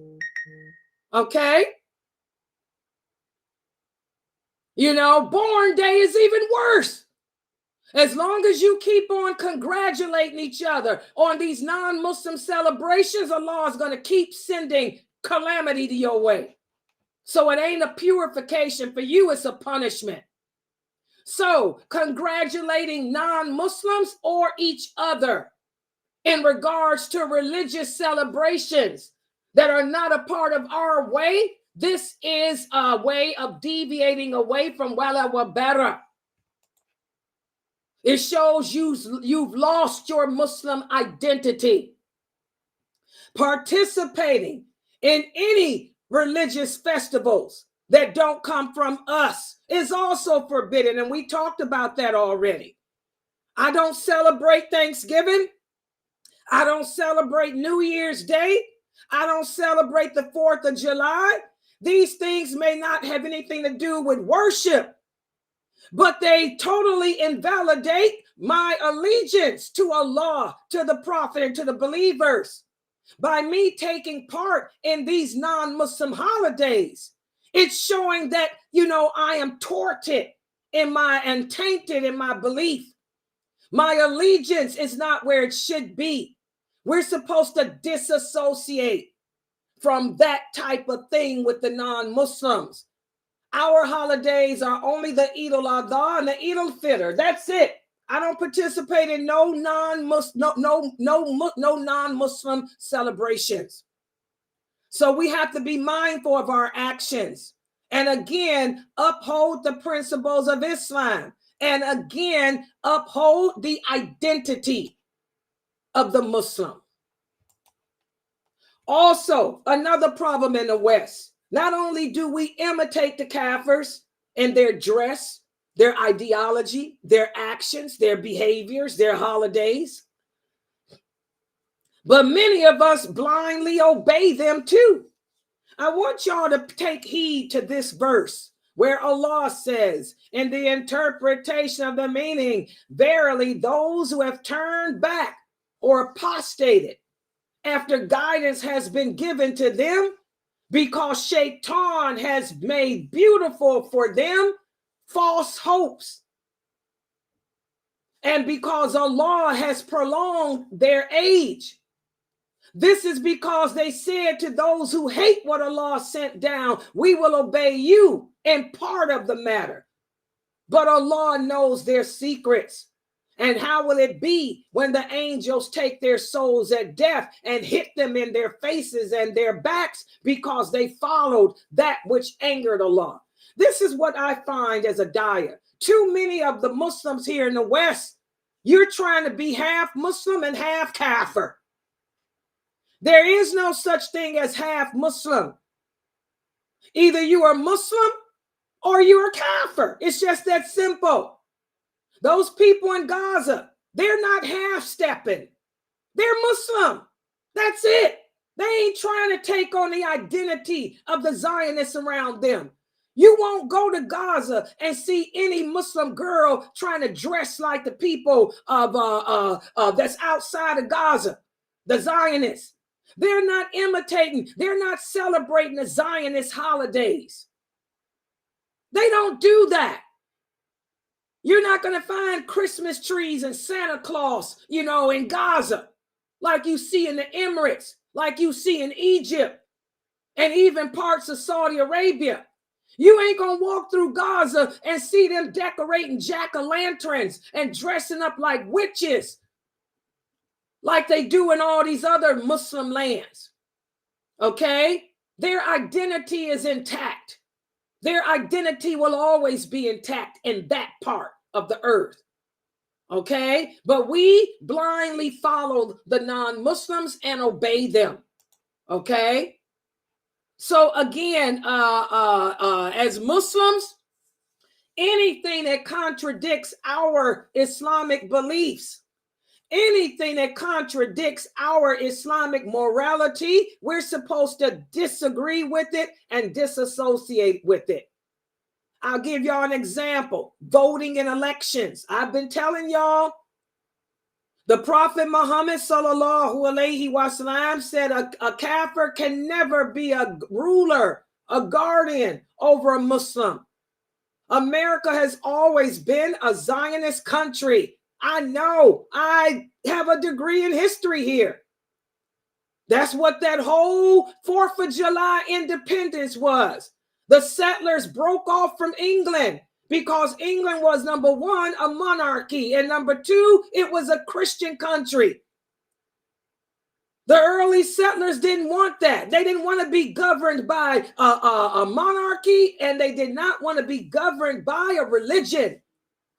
Okay? You know, born day is even worse. As long as you keep on congratulating each other on these non-Muslim celebrations, Allah is going to keep sending calamity to your way. So it ain't a purification for you, it's a punishment. So congratulating non-Muslims or each other in regards to religious celebrations that are not a part of our way, this is a way of deviating away from wala wa bara. It shows you've lost your Muslim identity. Participating in any religious festivals that don't come from us is also forbidden. And we talked about that already. I don't celebrate Thanksgiving. I don't celebrate New Year's Day. I don't celebrate the 4th of July. These things may not have anything to do with worship, but they totally invalidate my allegiance to Allah, to the Prophet, and to the believers. By me taking part in these non-Muslim holidays, it's showing that, I am tortured and tainted in my belief. My allegiance is not where it should be. We're supposed to disassociate from that type of thing with the non-Muslims. Our holidays are only the Eid al-Adha and the Eid al-Fitr. That's it. I don't participate in no non-Muslim celebrations. So we have to be mindful of our actions and again uphold the principles of Islam and again uphold the identity of the Muslim. Also, another problem in the West, not only do we imitate the Kafirs in their dress, their ideology, their actions, their behaviors, their holidays, but many of us blindly obey them too. I want y'all to take heed to this verse where Allah says in the interpretation of the meaning, verily those who have turned back or apostated after guidance has been given to them because Shaitan has made beautiful for them false hopes. And because Allah has prolonged their age. This is because they said to those who hate what Allah sent down, we will obey you in part of the matter. But Allah knows their secrets. And how will it be when the angels take their souls at death and hit them in their faces and their backs because they followed that which angered Allah? This is what I find as a daya. Too many of the Muslims here in the West, you're trying to be half Muslim and half Kafir. There is no such thing as half Muslim. Either you are Muslim or you are Kafir. It's just that simple. Those people in Gaza, they're not half-stepping. They're Muslim. That's it. They ain't trying to take on the identity of the Zionists around them. You won't go to Gaza and see any Muslim girl trying to dress like the people of that's outside of Gaza, the Zionists. They're not imitating. They're not celebrating the Zionist holidays. They don't do that. You're not going to find Christmas trees and Santa Claus, in Gaza, like you see in the Emirates, like you see in Egypt, and even parts of Saudi Arabia. You ain't going to walk through Gaza and see them decorating jack-o'-lanterns and dressing up like witches, like they do in all these other Muslim lands. Okay? Their identity is intact. Their identity will always be intact in that part of the earth. Okay? But we blindly follow the non-Muslims and obey them. Okay? So again, as Muslims, anything that contradicts our Islamic beliefs, anything that contradicts our Islamic morality, we're supposed to disagree with it and disassociate with it. I'll give y'all an example. Voting in elections. I've been telling y'all, the Prophet Muhammad sallallahu alaihi wasallam said a kafir can never be a ruler, a guardian over a Muslim. America has always been a Zionist country. I know. I have a degree in history here. That's what that whole 4th of July independence was. The settlers broke off from England because England was, number one, a monarchy, and number two, it was a Christian country. The early settlers didn't want that. They didn't want to be governed by a monarchy, and they did not want to be governed by a religion.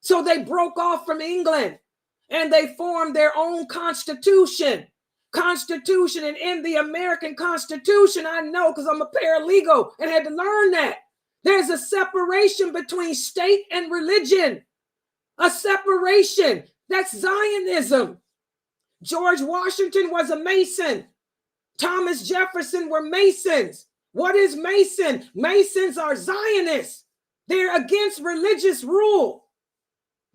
So they broke off from England and they formed their own constitution. And in the American Constitution, I know because I'm a paralegal and had to learn that there's a separation between state and religion. A separation. That's Zionism. George Washington was a Mason. Thomas Jefferson were Masons. What is Mason? Masons are Zionists. They're against religious rule.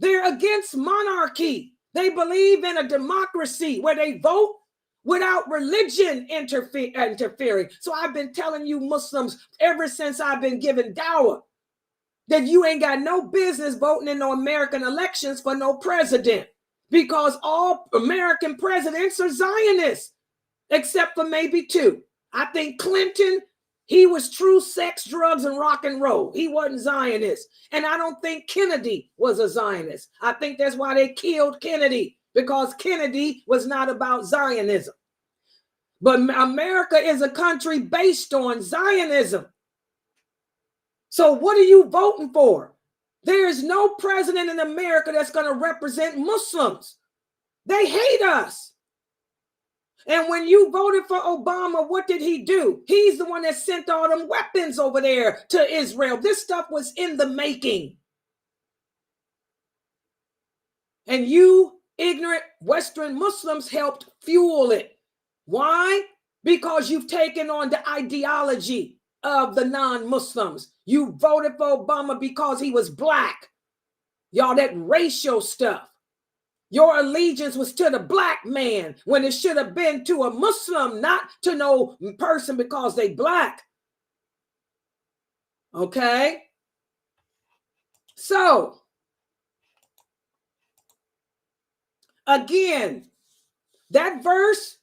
They're against monarchy. They believe in a democracy where they vote without religion interfering. So I've been telling you Muslims ever since I've been given dawah that you ain't got no business voting in no American elections for no president, because all American presidents are Zionists, except for maybe two. I think Clinton, he was true sex, drugs, and rock and roll. He wasn't Zionist. And I don't think Kennedy was a Zionist. I think that's why they killed Kennedy, because Kennedy was not about Zionism. But America is a country based on Zionism. So what are you voting for? There is no president in America that's going to represent Muslims. They hate us. And when you voted for Obama, what did he do? He's the one that sent all them weapons over there to Israel. This stuff was in the making. And you ignorant Western Muslims helped fuel it. Why? Because you've taken on the ideology of the non-Muslims. You voted for Obama because he was black. Y'all, that racial stuff. Your allegiance was to the black man when it should have been to a Muslim, not to no person because they black. Okay? So, again, that verse,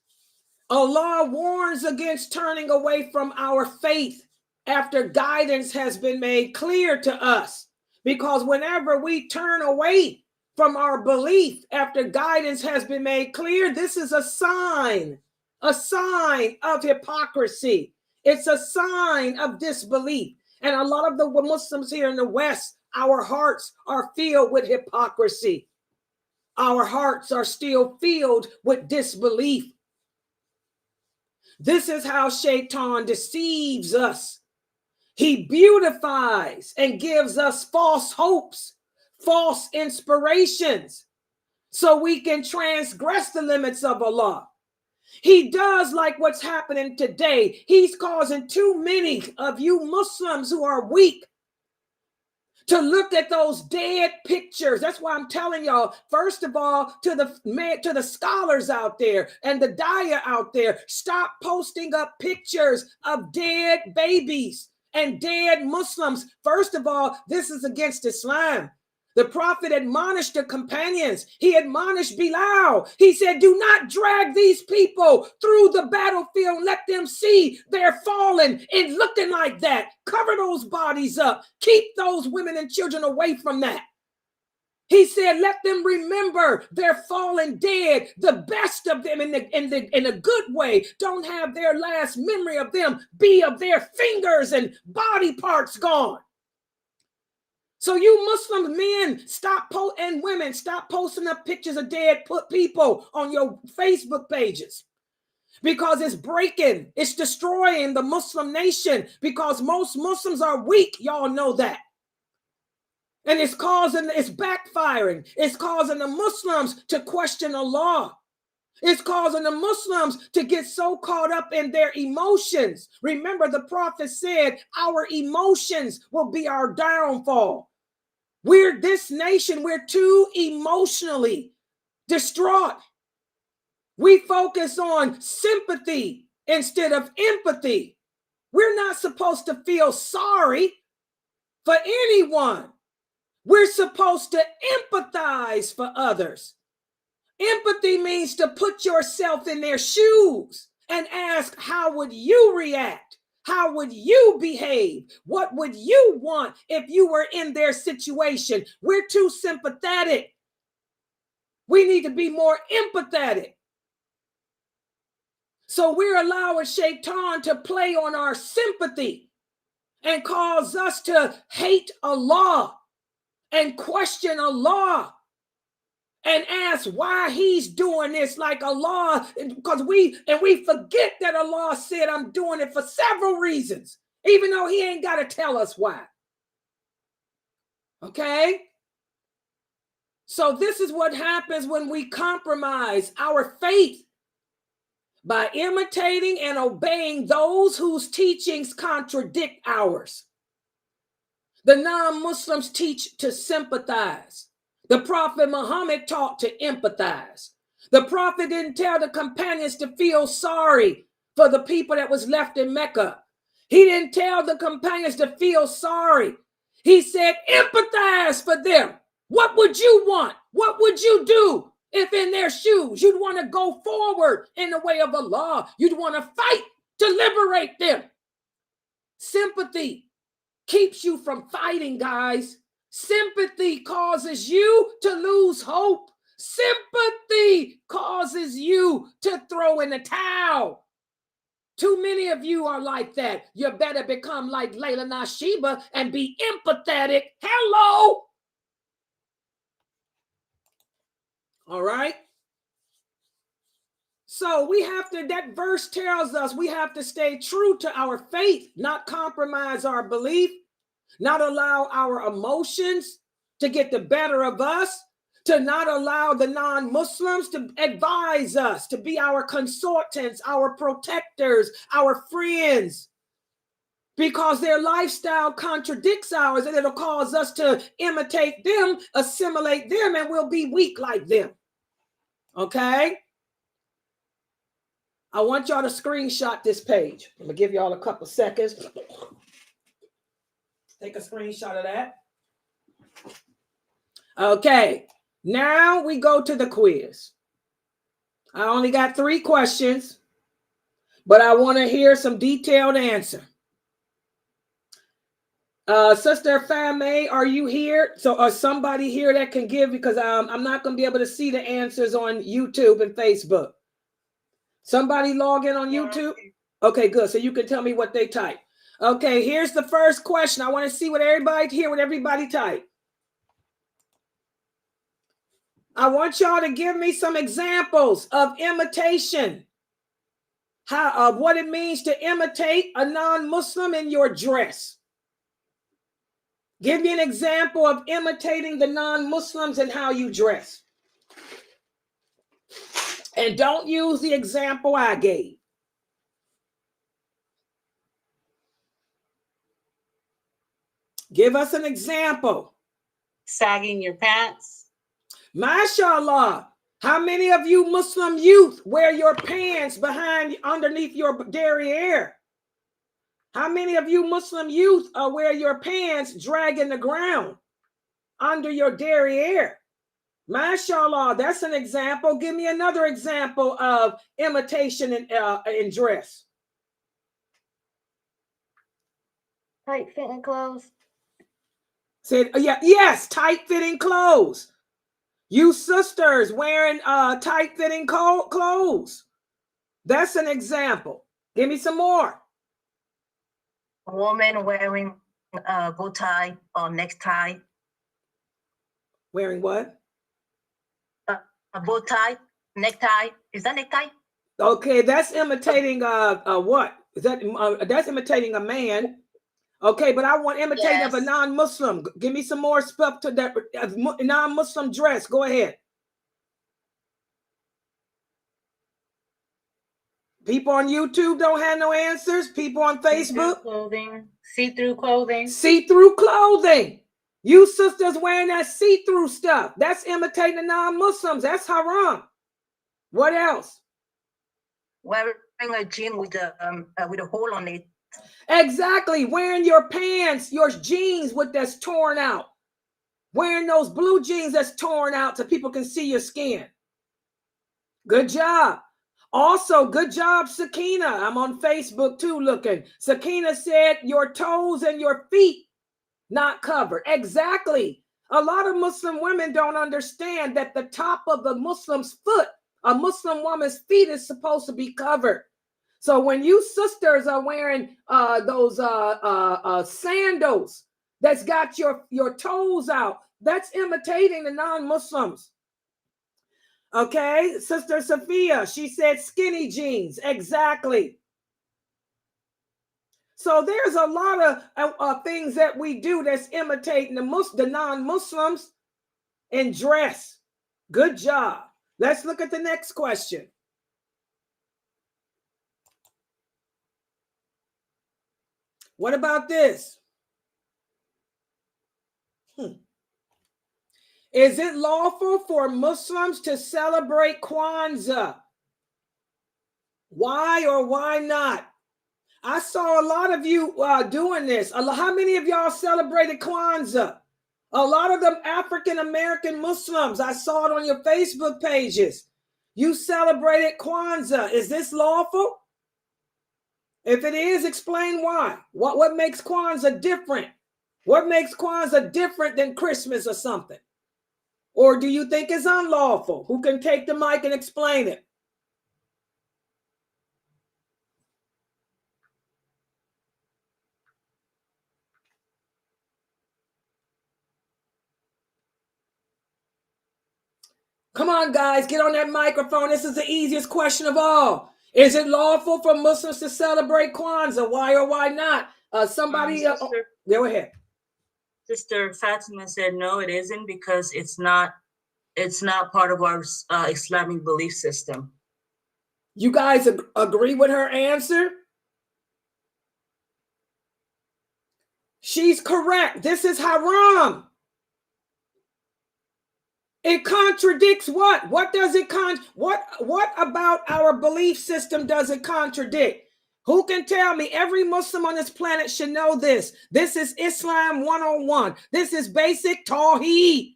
Allah warns against turning away from our faith after guidance has been made clear to us. Because whenever we turn away from our belief after guidance has been made clear, this is a sign of hypocrisy. It's a sign of disbelief. And a lot of the Muslims here in the West, our hearts are filled with hypocrisy. Our hearts are still filled with disbelief. This is how Shaitan deceives us. He beautifies and gives us false hopes, false inspirations, so we can transgress the limits of Allah. He does like what's happening today. He's causing too many of you Muslims who are weak to look at those dead pictures. That's why I'm telling y'all, first of all, to the scholars out there and the daya out there, stop posting up pictures of dead babies and dead Muslims. First of all, this is against Islam. The Prophet admonished the companions. He admonished Bilal. He said, do not drag these people through the battlefield. Let them see they're falling and looking like that. Cover those bodies up. Keep those women and children away from that. He said, let them remember they're fallen dead. The best of them in a good way. Don't have their last memory of them be of their fingers and body parts gone. So you Muslim men, and women, stop posting up pictures of dead people on your Facebook pages, because it's breaking, it's destroying the Muslim nation, because most Muslims are weak. Y'all know that. And it's backfiring. It's causing the Muslims to question Allah. It's causing the Muslims to get so caught up in their emotions. Remember, the Prophet said, our emotions will be our downfall. This nation, we're too emotionally distraught. We focus on sympathy instead of empathy. We're not supposed to feel sorry for anyone. We're supposed to empathize for others. Empathy means to put yourself in their shoes and ask, how would you react? How would you behave? What would you want if you were in their situation? We're too sympathetic. We need to be more empathetic. So we're allowing Shaitan to play on our sympathy and cause us to hate Allah and question Allah and ask why he's doing this, like Allah, because we forget that Allah said, I'm doing it for several reasons, even though he ain't got to tell us why. Okay? So this is what happens when we compromise our faith by imitating and obeying those whose teachings contradict ours. The non-Muslims teach to sympathize. The Prophet Muhammad taught to empathize. The Prophet didn't tell the companions to feel sorry for the people that was left in Mecca. He didn't tell the companions to feel sorry. He said, empathize for them. What would you want? What would you do if in their shoes? You'd want to go forward in the way of Allah. You'd want to fight to liberate them. Sympathy keeps you from fighting, guys. Sympathy causes you to lose hope. Sympathy causes you to throw in the towel. Too many of you are like that. You better become like lailanasheeba and be empathetic. Hello. All right. So that verse tells us we have to stay true to our faith, not compromise our belief, not allow our emotions to get the better of us, to not allow the non-Muslims to advise us, to be our consultants, our protectors, our friends, because their lifestyle contradicts ours, and it'll cause us to imitate them, assimilate them, and we'll be weak like them. Okay? I want y'all to screenshot this page. I'm going to give y'all a couple seconds. Take a screenshot of that. Okay, now we go to the quiz. I only got 3 questions, but I want to hear some detailed answer. Sister Fame, are you here? So, somebody here that can give, because I'm not going to be able to see the answers on YouTube and Facebook. Somebody log in on YouTube? Okay, good. So you can tell me what they type. Okay, here's the first question. I want to see what everybody type. I want y'all to give me some examples of imitation. Of what it means to imitate a non-Muslim in your dress. Give me an example of imitating the non-Muslims and how you dress. And don't use the example I gave. Give us an example. Sagging your pants. MashaAllah. How many of you Muslim youth wear your pants underneath your derriere? How many of you Muslim youth wear your pants dragging the ground under your derriere? MashaAllah, that's an example. Give me another example of imitation in dress. Tight fitting clothes. Said, yes, tight fitting clothes. You sisters wearing tight fitting clothes. That's an example. Give me some more. A woman wearing a bow tie or necktie. Wearing what? A bow tie, necktie. Is that necktie? Okay, that's imitating what? Is that that's imitating a man? Okay, but I want imitating of a non-Muslim. Give me some more stuff to that non-Muslim dress. Go ahead. People on YouTube don't have no answers. People on Facebook. Clothing. See-through clothing. See-through clothing. You sisters wearing that see-through stuff. That's imitating the non-Muslims. That's haram. What else? Wearing a jean with a hole on it. Exactly. Wearing your pants, your jeans that's torn out. Wearing those blue jeans that's torn out so people can see your skin. Good job. Also, good job, Sakina. I'm on Facebook too looking. Sakina said your toes and your feet not covered. Exactly. A lot of Muslim women don't understand that the top of the Muslim's foot, a Muslim woman's feet, is supposed to be covered. So when you sisters are wearing those sandals that's got your toes out, that's imitating the non-Muslims. Okay, Sister Sophia, she said skinny jeans. Exactly. So there's a lot of things that we do that's imitating the non-Muslims in dress. Good job. Let's look at the next question. What about this? Is it lawful for Muslims to celebrate Kwanzaa? Why or why not? I saw a lot of you doing this. How many of y'all celebrated Kwanzaa? A lot of them African-American Muslims. I saw it on your Facebook pages. You celebrated Kwanzaa. Is this lawful? If it is, explain why. What makes Kwanzaa different? What makes Kwanzaa different than Christmas or something? Or do you think it's unlawful? Who can take the mic and explain it? Come on, guys, get on that microphone. This is the easiest question of all. Is it lawful for Muslims to celebrate Kwanzaa? Why or why not? Go ahead. Sister Fatima said no, it isn't, because it's not part of our Islamic belief system. You guys agree with her answer? She's correct. This is haram. It contradicts what? What does it what about our belief system does it contradict? Who can tell me? Every Muslim on this planet should know this. This is Islam 101. This is basic Tawheed.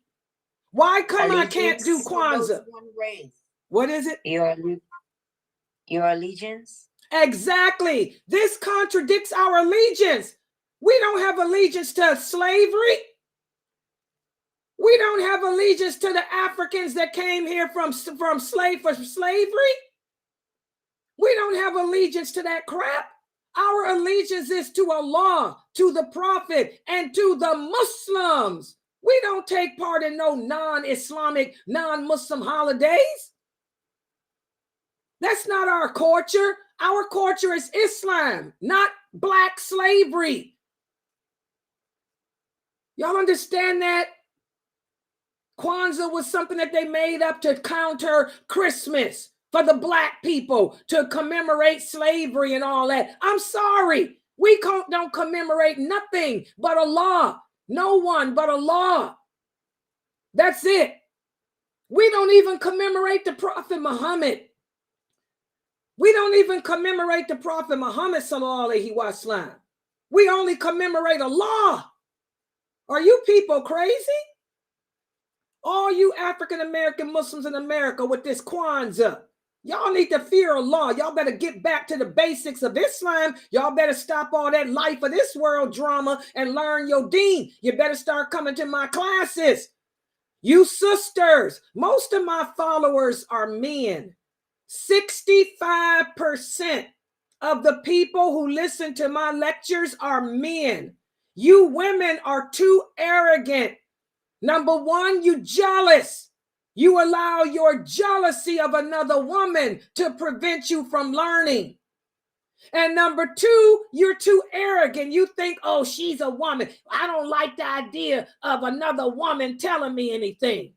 Why come I can't do Kwanzaa? One race. What is it? Your allegiance. Exactly. This contradicts our allegiance. We don't have allegiance to slavery. We don't have allegiance to the Africans that came here from slavery. We don't have allegiance to that crap. Our allegiance is to Allah, to the Prophet, and to the Muslims. We don't take part in no non-Islamic, non-Muslim holidays. That's not our culture. Our culture is Islam, not black slavery. Y'all understand that? Kwanzaa was something that they made up to counter Christmas for the black people, to commemorate slavery and all that. I'm sorry. We don't commemorate nothing but Allah. No one but Allah. That's it. We don't even commemorate the Prophet Muhammad. We don't even commemorate the Prophet Muhammad sallallahu alaihi wasallam. We only commemorate Allah. Are you people crazy? All you African-American Muslims in America with this Kwanzaa, y'all need to fear Allah. Y'all better get back to the basics of Islam. Y'all better stop all that life of this world drama and learn your deen. You better start coming to my classes. You sisters, most of my followers are men. 65% of the people who listen to my lectures are men. You women are too arrogant. Number one, you jealous. You allow your jealousy of another woman to prevent you from learning. And number two, you're too arrogant. You think, oh, she's a woman. I don't like the idea of another woman telling me anything.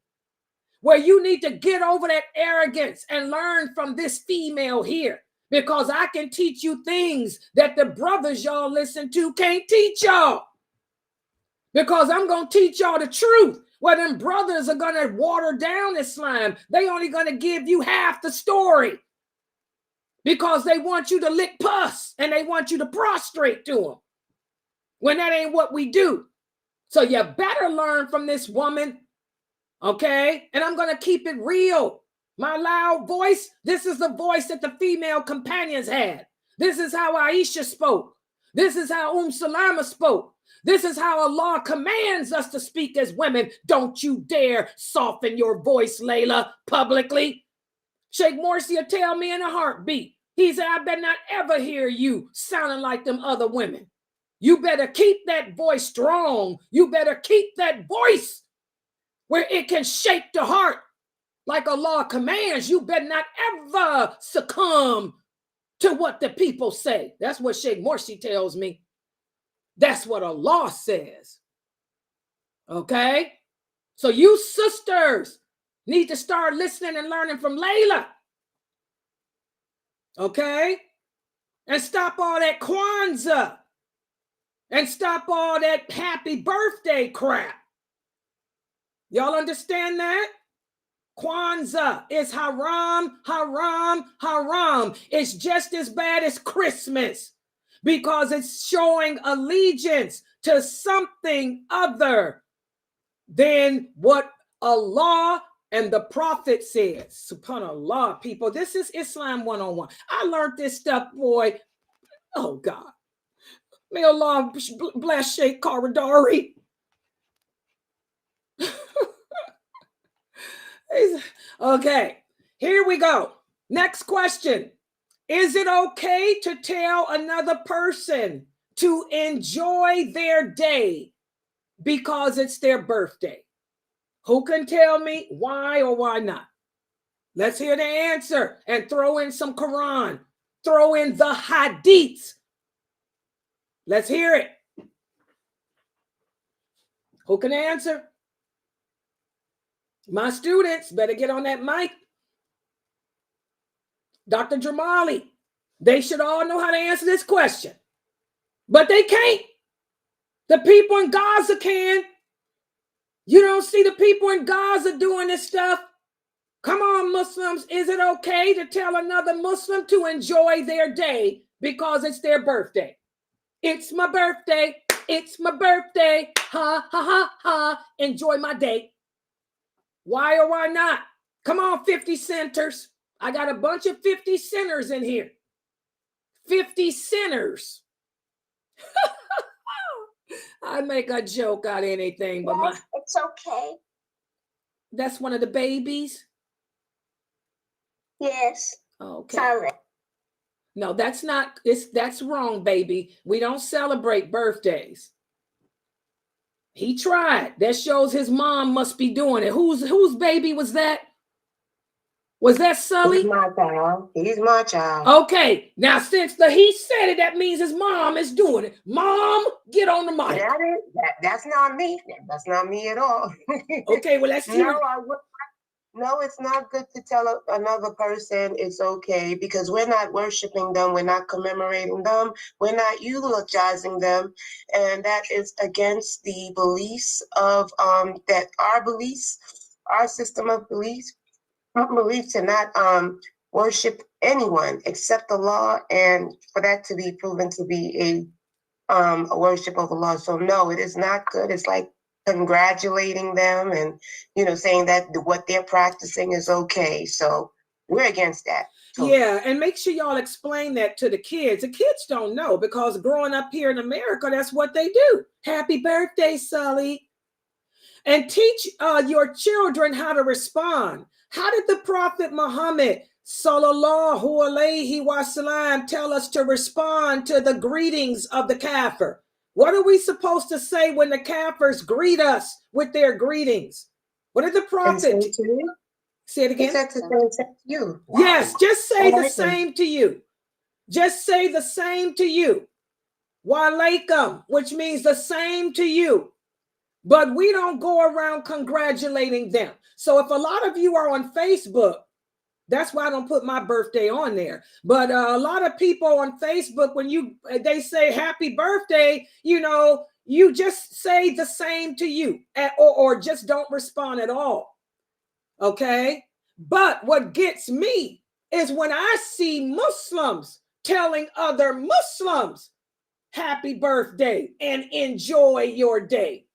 Well, you need to get over that arrogance and learn from this female here, because I can teach you things that the brothers y'all listen to can't teach y'all. Because I'm going to teach y'all the truth. Well, them brothers are going to water down Islam. They only going to give you half the story because they want you to lick pus and they want you to prostrate to them when that ain't what we do. So you better learn from this woman, okay? And I'm going to keep it real. My loud voice, this is the voice that the female companions had. This is how Aisha spoke. This is how Salama spoke. This is how Allah commands us to speak as women. Don't you dare soften your voice, Layla, publicly. Sheikh Morsi will tell me in a heartbeat. He said, I better not ever hear you sounding like them other women. You better keep that voice strong. You better keep that voice where it can shake the heart like Allah commands. You better not ever succumb to what the people say. That's what Sheikh Morsi tells me. That's what Allah says. Okay? So you sisters need to start listening and learning from Layla. Okay? And stop all that Kwanzaa. And stop all that happy birthday crap. Y'all understand that? Kwanzaa is haram, haram, haram. It's just as bad as Christmas, because it's showing allegiance to something other than what Allah and the Prophet says. SubhanAllah, people. This is Islam 101. I learned this stuff, boy. Oh, God. May Allah bless Sheikh Karadari. Okay, here we go. Next question. Is it okay to tell another person to enjoy their day because it's their birthday? Who can tell me why or why not? Let's hear the answer and throw in some Quran. Throw in the hadiths. Let's hear it. Who can answer? My students better get on that mic. Dr. Jamali, they should all know how to answer this question, but they can't. The people in Gaza can. You don't see the people in Gaza doing this stuff. Come on, Muslims. Is it okay to tell another Muslim to enjoy their day because it's their birthday. It's my birthday. It's my birthday. Ha, ha, ha, ha. Enjoy my day. Why or why not? Come on, 50 centers. I got a bunch of 50 centers in here. 50 centers. I make a joke out of anything, but Yes, it's okay. that's one of the babies. Yes. Okay. Sorry. No, that's not, that's wrong, baby. We don't celebrate birthdays. He tried. That shows his mom must be doing it. Whose baby was that? Was that Sully? He's my child. He's my child. Okay. Now, since he said it, that means his mom is doing it. Mom, get on the mic. That's not me. That's not me at all. Okay, well, let's hear. No, it's not good to tell another person it's okay, because we're not worshiping them. We're not commemorating them. We're not eulogizing them. And that is against the beliefs of that our beliefs, our system of beliefs, our belief to not worship anyone except the law, and for that to be proven to be a worship of the law. So no, it is not good. It's like congratulating them and, saying that what they're practicing is okay. So we're against that. Totally. Yeah, and make sure y'all explain that to the kids. The kids don't know, because growing up here in America, that's what they do. Happy birthday, Sully. And teach your children how to respond. How did the Prophet Muhammad sallallahu alaihi wasallam tell us to respond to the greetings of the kafir? What are we supposed to say when the kafirs greet us with their greetings? What did the Prophet say it again? He said to say to you. Yes, just say the same to you. Just say the same to you. Wa alaikum, which means the same to you. But we don't go around congratulating them. So if a lot of you are on Facebook, that's why I don't put my birthday on there. But a lot of people on Facebook, when they say happy birthday, you just say the same to you, or just don't respond at all. Okay? But what gets me is when I see Muslims telling other Muslims happy birthday and enjoy your day.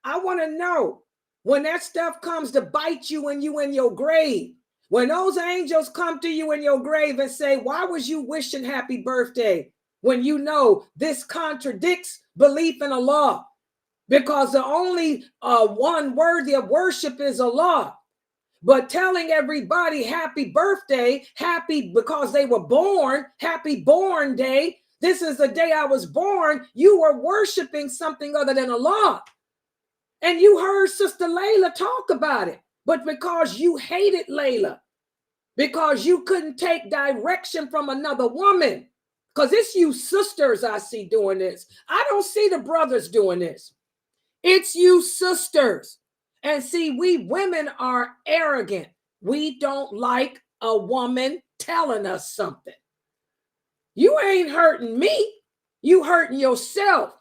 I want to know, when that stuff comes to bite you when you in your grave, when those angels come to you in your grave and say, why was you wishing happy birthday, when you know this contradicts belief in Allah, because the only one worthy of worship is Allah. But telling everybody happy birthday, happy because they were born, happy born day, this is the day I was born, you were worshiping something other than Allah. And you heard Sister Layla talk about it. But because you hated Layla, because you couldn't take direction from another woman, because it's you sisters I see doing this. I don't see the brothers doing this. It's you sisters. And see, we women are arrogant. We don't like a woman telling us something. You ain't hurting me. You hurting yourself.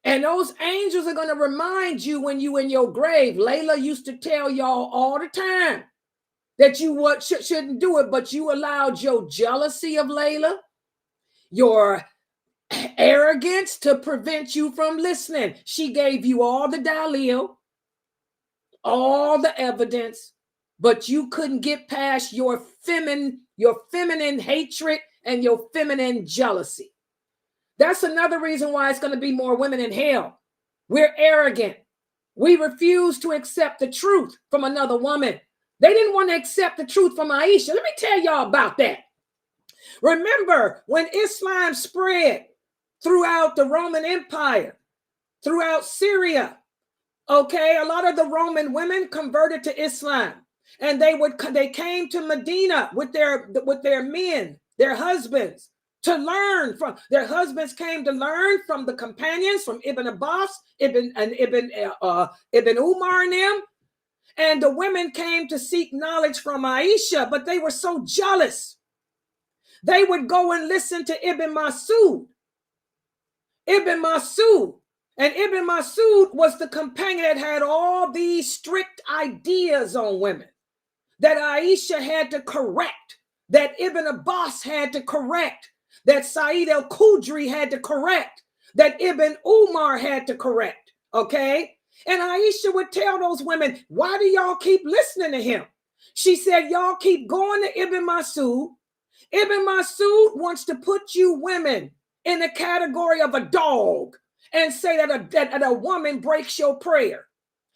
And those angels are going to remind you when you in your grave. Layla used to tell y'all all the time that you shouldn't do it, but you allowed your jealousy of Layla, your arrogance to prevent you from listening. She gave you all the dalil, all the evidence, but you couldn't get past your feminine hatred and your feminine jealousy. That's another reason why it's going to be more women in hell. We're arrogant. We refuse to accept the truth from another woman. They didn't want to accept the truth from Aisha. Let me tell y'all about that. Remember when Islam spread throughout the Roman Empire, throughout Syria, okay, a lot of the Roman women converted to Islam, and they came to Medina with their men, their husbands, to learn from. Their husbands came to learn from the companions, from Ibn Abbas, Ibn Umar and them. And the women came to seek knowledge from Aisha, but they were so jealous. They would go and listen to Ibn Masud. Ibn Masud. And Ibn Masud was the companion that had all these strict ideas on women that Aisha had to correct, that Ibn Abbas had to correct, that Said al-Khudri had to correct, that Ibn Umar had to correct, okay? And Aisha would tell those women, why do y'all keep listening to him? She said, y'all keep going to Ibn Masud. Ibn Masud wants to put you women in the category of a dog and say that a woman breaks your prayer,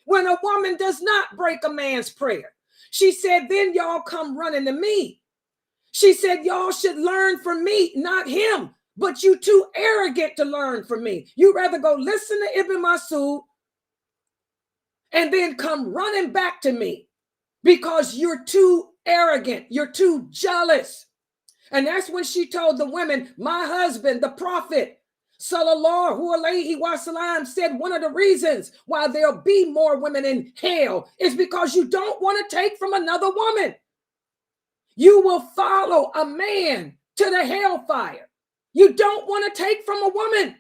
when a woman does not break a man's prayer. She said, then y'all come running to me. She said, y'all should learn from me, not him, but you too arrogant to learn from me. You rather go listen to Ibn Masud and then come running back to me because you're too arrogant. You're too jealous. And that's when she told the women, my husband, the prophet, sallallahu alaihi wasallam, said one of the reasons why there'll be more women in hell is because you don't want to take from another woman. You will follow a man to the hellfire. You don't want to take from a woman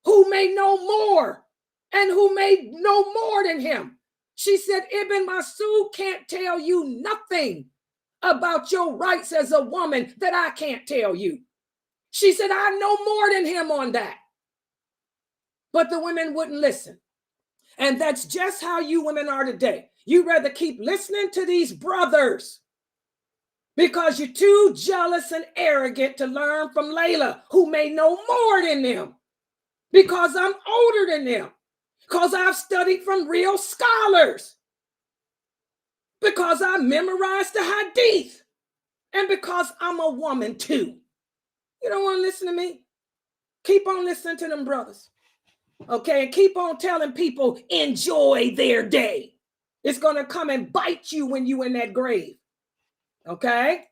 who may know more and who may know more than him. She said, Ibn Masud can't tell you nothing about your rights as a woman that I can't tell you. She said, I know more than him on that. But the women wouldn't listen. And that's just how you women are today. You rather keep listening to these brothers because you're too jealous and arrogant to learn from Layla, who may know more than them, because I'm older than them, because I've studied from real scholars, because I memorized the hadith, and because I'm a woman too. You don't want to listen to me? Keep on listening to them brothers. Okay, and keep on telling people, enjoy their day. It's going to come and bite you when you in that grave. Okay?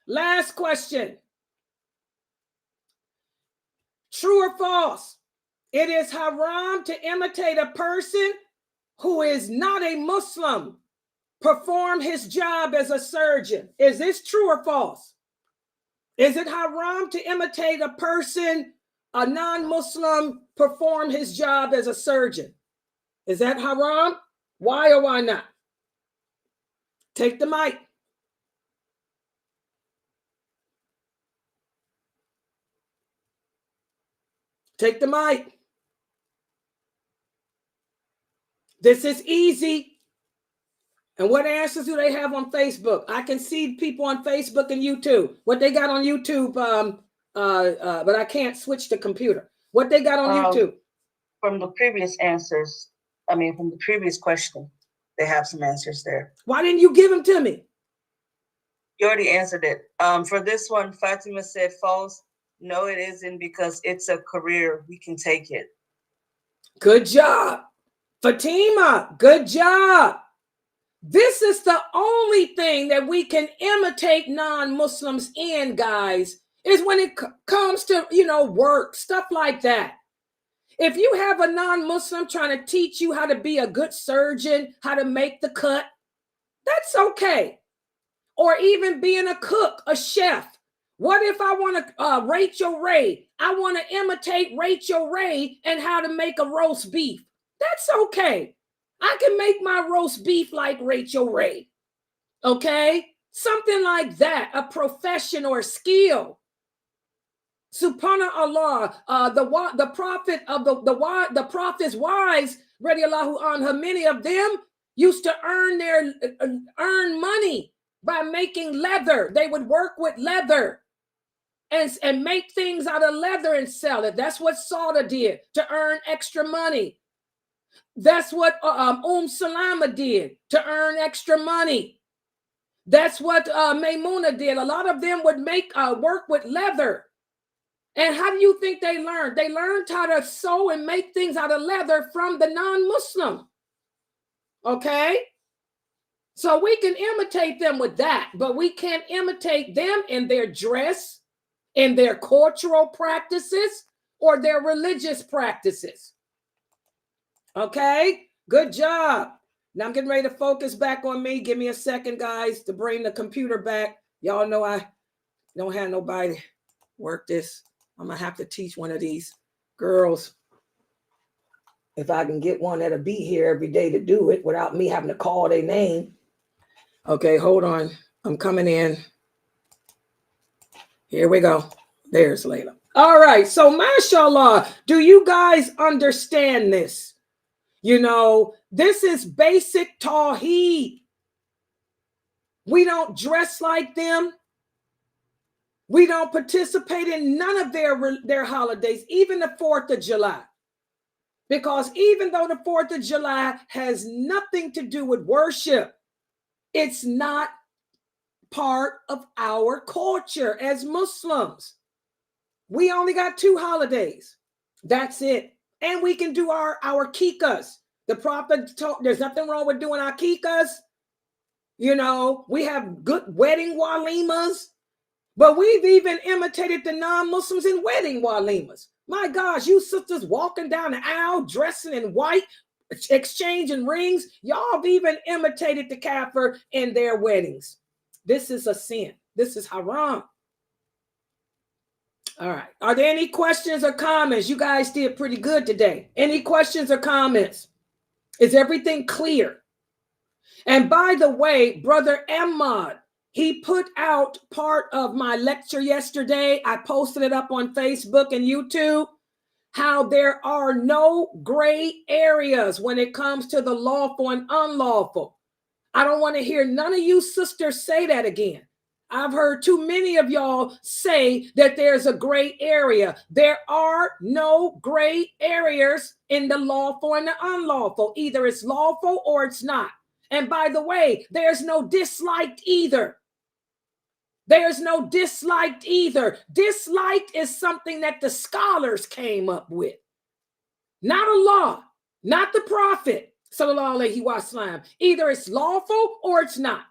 Last question. True or false? It is haram to imitate a person who is not a Muslim perform his job as a surgeon. Is this true or false? Is it haram to imitate a person, a non-Muslim, perform his job as a surgeon? Is that haram? Why or why not? Take the mic. Take the mic. This is easy. And what answers do they have on Facebook? I can see people on Facebook and YouTube. What they got on YouTube, but I can't switch the computer. What they got on YouTube? From the previous answers, from the previous question, they have some answers there. Why didn't you give them to me? You already answered it. For this one, Fatima said false. No, it isn't, because it's a career. We can take it. Good job. Fatima, good job. This is the only thing that we can imitate non-Muslims in, guys, is when it comes to, work, stuff like that. If you have a non-Muslim trying to teach you how to be a good surgeon, how to make the cut, that's okay. Or even being a cook, a chef. What if I want to, Rachel Ray, I want to imitate Rachel Ray and how to make a roast beef. That's okay. I can make my roast beef like Rachel Ray. Okay? Something like that, a profession or skill. Subhanallah, the prophet of the prophet's wives, radiallahu anha, many of them used to earn money by making leather. They would work with leather and make things out of leather and sell it. That's what Sauda did to earn extra money. That's what Salama did to earn extra money. That's what Maymuna did. A lot of them would make work with leather. And how do you think they learned? They learned how to sew and make things out of leather from the non-Muslim. Okay? So we can imitate them with that, but we can't imitate them in their dress, in their cultural practices, or their religious practices. Okay? Good job. Now I'm getting ready to focus back on me. Give me a second, guys, to bring the computer back. Y'all know I don't have nobody work this. I'm going to have to teach one of these girls, if I can get one that'll be here every day to do it without me having to call their name. Okay, hold on. I'm coming in. Here we go. There's Layla. All right. So, mashallah, do you guys understand this? You know, this is basic tawheed. We don't dress like them. We don't participate in none of their holidays, even the 4th of July. Because even though the 4th of July has nothing to do with worship, it's not part of our culture as Muslims. We only got 2 holidays. That's it. And we can do our kikas. The Prophet told, there's nothing wrong with doing our kikas. You know, we have good wedding walimas, but we've even imitated the non-Muslims in wedding walimas. My gosh, you sisters walking down the aisle dressing in white, exchanging rings. Y'all have even imitated the kafir in their weddings. This is a sin. This is haram. All right. Are there any questions or comments? You guys did pretty good today. Any questions or comments? Is everything clear? And by the way, Brother Ahmad, he put out part of my lecture yesterday. I posted it up on Facebook and YouTube, how there are no gray areas when it comes to the lawful and unlawful. I don't want to hear none of you sisters say that again. I've heard too many of y'all say that there's a gray area. There are no gray areas in the lawful and the unlawful. Either it's lawful or it's not. And by the way, there's no disliked either. There's no disliked either. Disliked is something that the scholars came up with. Not Allah, not the Prophet, sallallahu alaihi wasallam. Either it's lawful or it's not.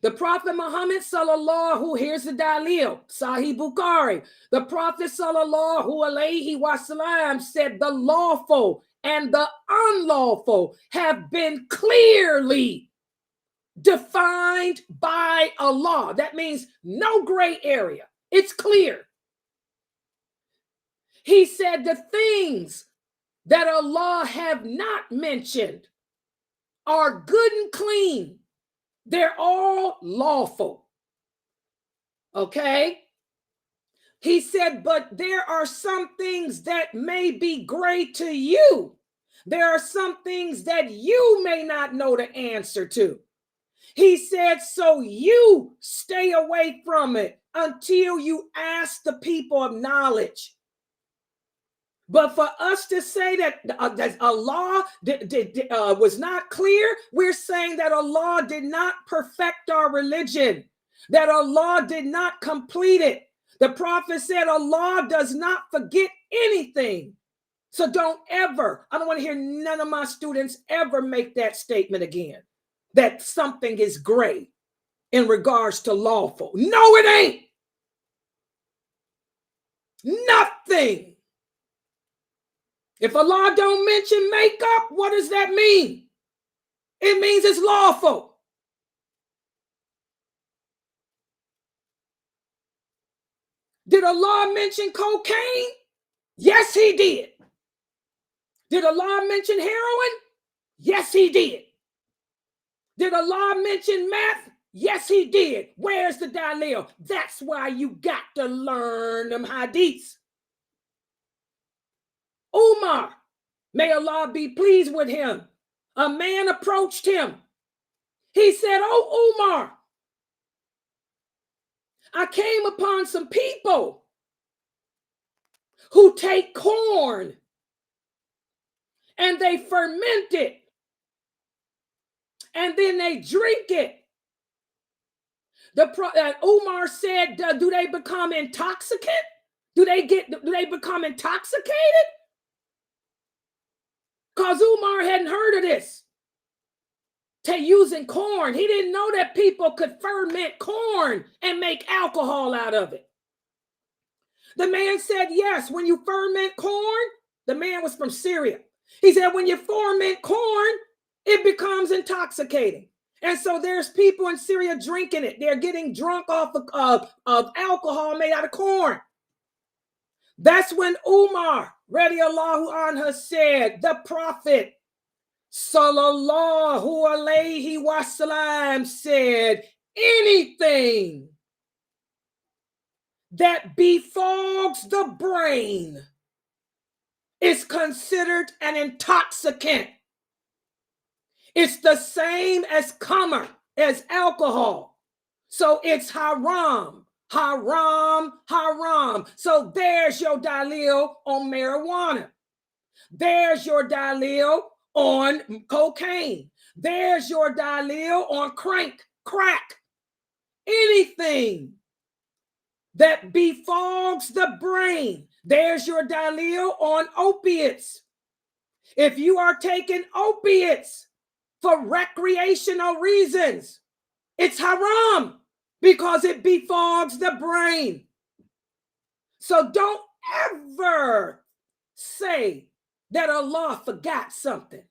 The Prophet Muhammad sallallahu, here's the dalil, Sahih Bukhari. The Prophet sallallahu alaihi wasallam said the lawful and the unlawful have been clearly defined by Allah. That means no gray area. It's clear. He said the things that Allah have not mentioned are good and clean. They're all lawful. Okay? He said, but there are some things that may be gray to you. There are some things that you may not know the answer to. He said, so you stay away from it until you ask the people of knowledge. But for us to say that Allah was not clear, we're saying that Allah did not perfect our religion, that Allah did not complete it. The Prophet said Allah does not forget anything. So don't ever, I don't want to hear none of my students ever make that statement again, that something is gray in regards to lawful. No, it ain't. Nothing. If Allah don't mention makeup, what does that mean? It means it's lawful. Did Allah mention cocaine? Yes, he did. Did Allah mention heroin? Yes, he did. Did Allah mention meth? Yes, he did. Where's the dalil? That's why you got to learn them hadiths. Umar, may Allah be pleased with him. A man approached him. He said, oh, Umar, I came upon some people who take corn and they ferment it and then they drink it. Umar said, do they become intoxicant? Do they become intoxicated? Because Umar hadn't heard of this. Using corn. He didn't know that people could ferment corn and make alcohol out of it. The man said, yes, when you ferment corn, the man was from Syria. He said, when you ferment corn, it becomes intoxicating. And so there's people in Syria drinking it. They're getting drunk off of alcohol made out of corn. That's when Umar, radiallahu anhu, said, the Prophet, sallallahu alayhi wasallam, said, anything that befogs the brain is considered an intoxicant. It's the same as khamr, as alcohol. So it's haram, haram, haram. So there's your dalil on marijuana. There's your dalil on cocaine. There's your dalil on crack. Anything that befogs the brain. There's your dalil on opiates. If you are taking opiates for recreational reasons, it's haram because it befogs the brain. So don't ever say that Allah forgot something,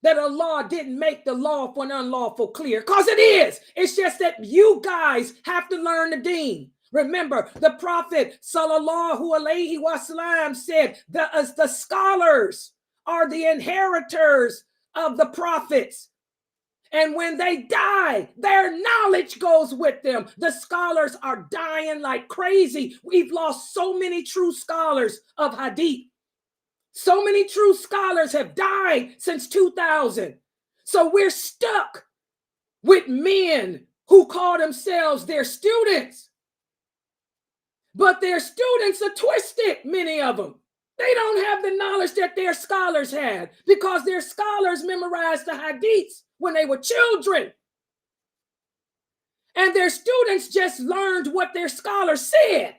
that Allah didn't make the lawful and unlawful clear, because it is. It's just that you guys have to learn the deen. Remember, the Prophet sallallahu alaihi wasallam said the scholars are the inheritors of the prophets. And when they die, their knowledge goes with them. The scholars are dying like crazy. We've lost so many true scholars of hadith. So many true scholars have died since 2000. So we're stuck with men who call themselves their students. But their students are twisted, many of them. They don't have the knowledge that their scholars had because their scholars memorized the hadiths when they were children. And their students just learned what their scholars said.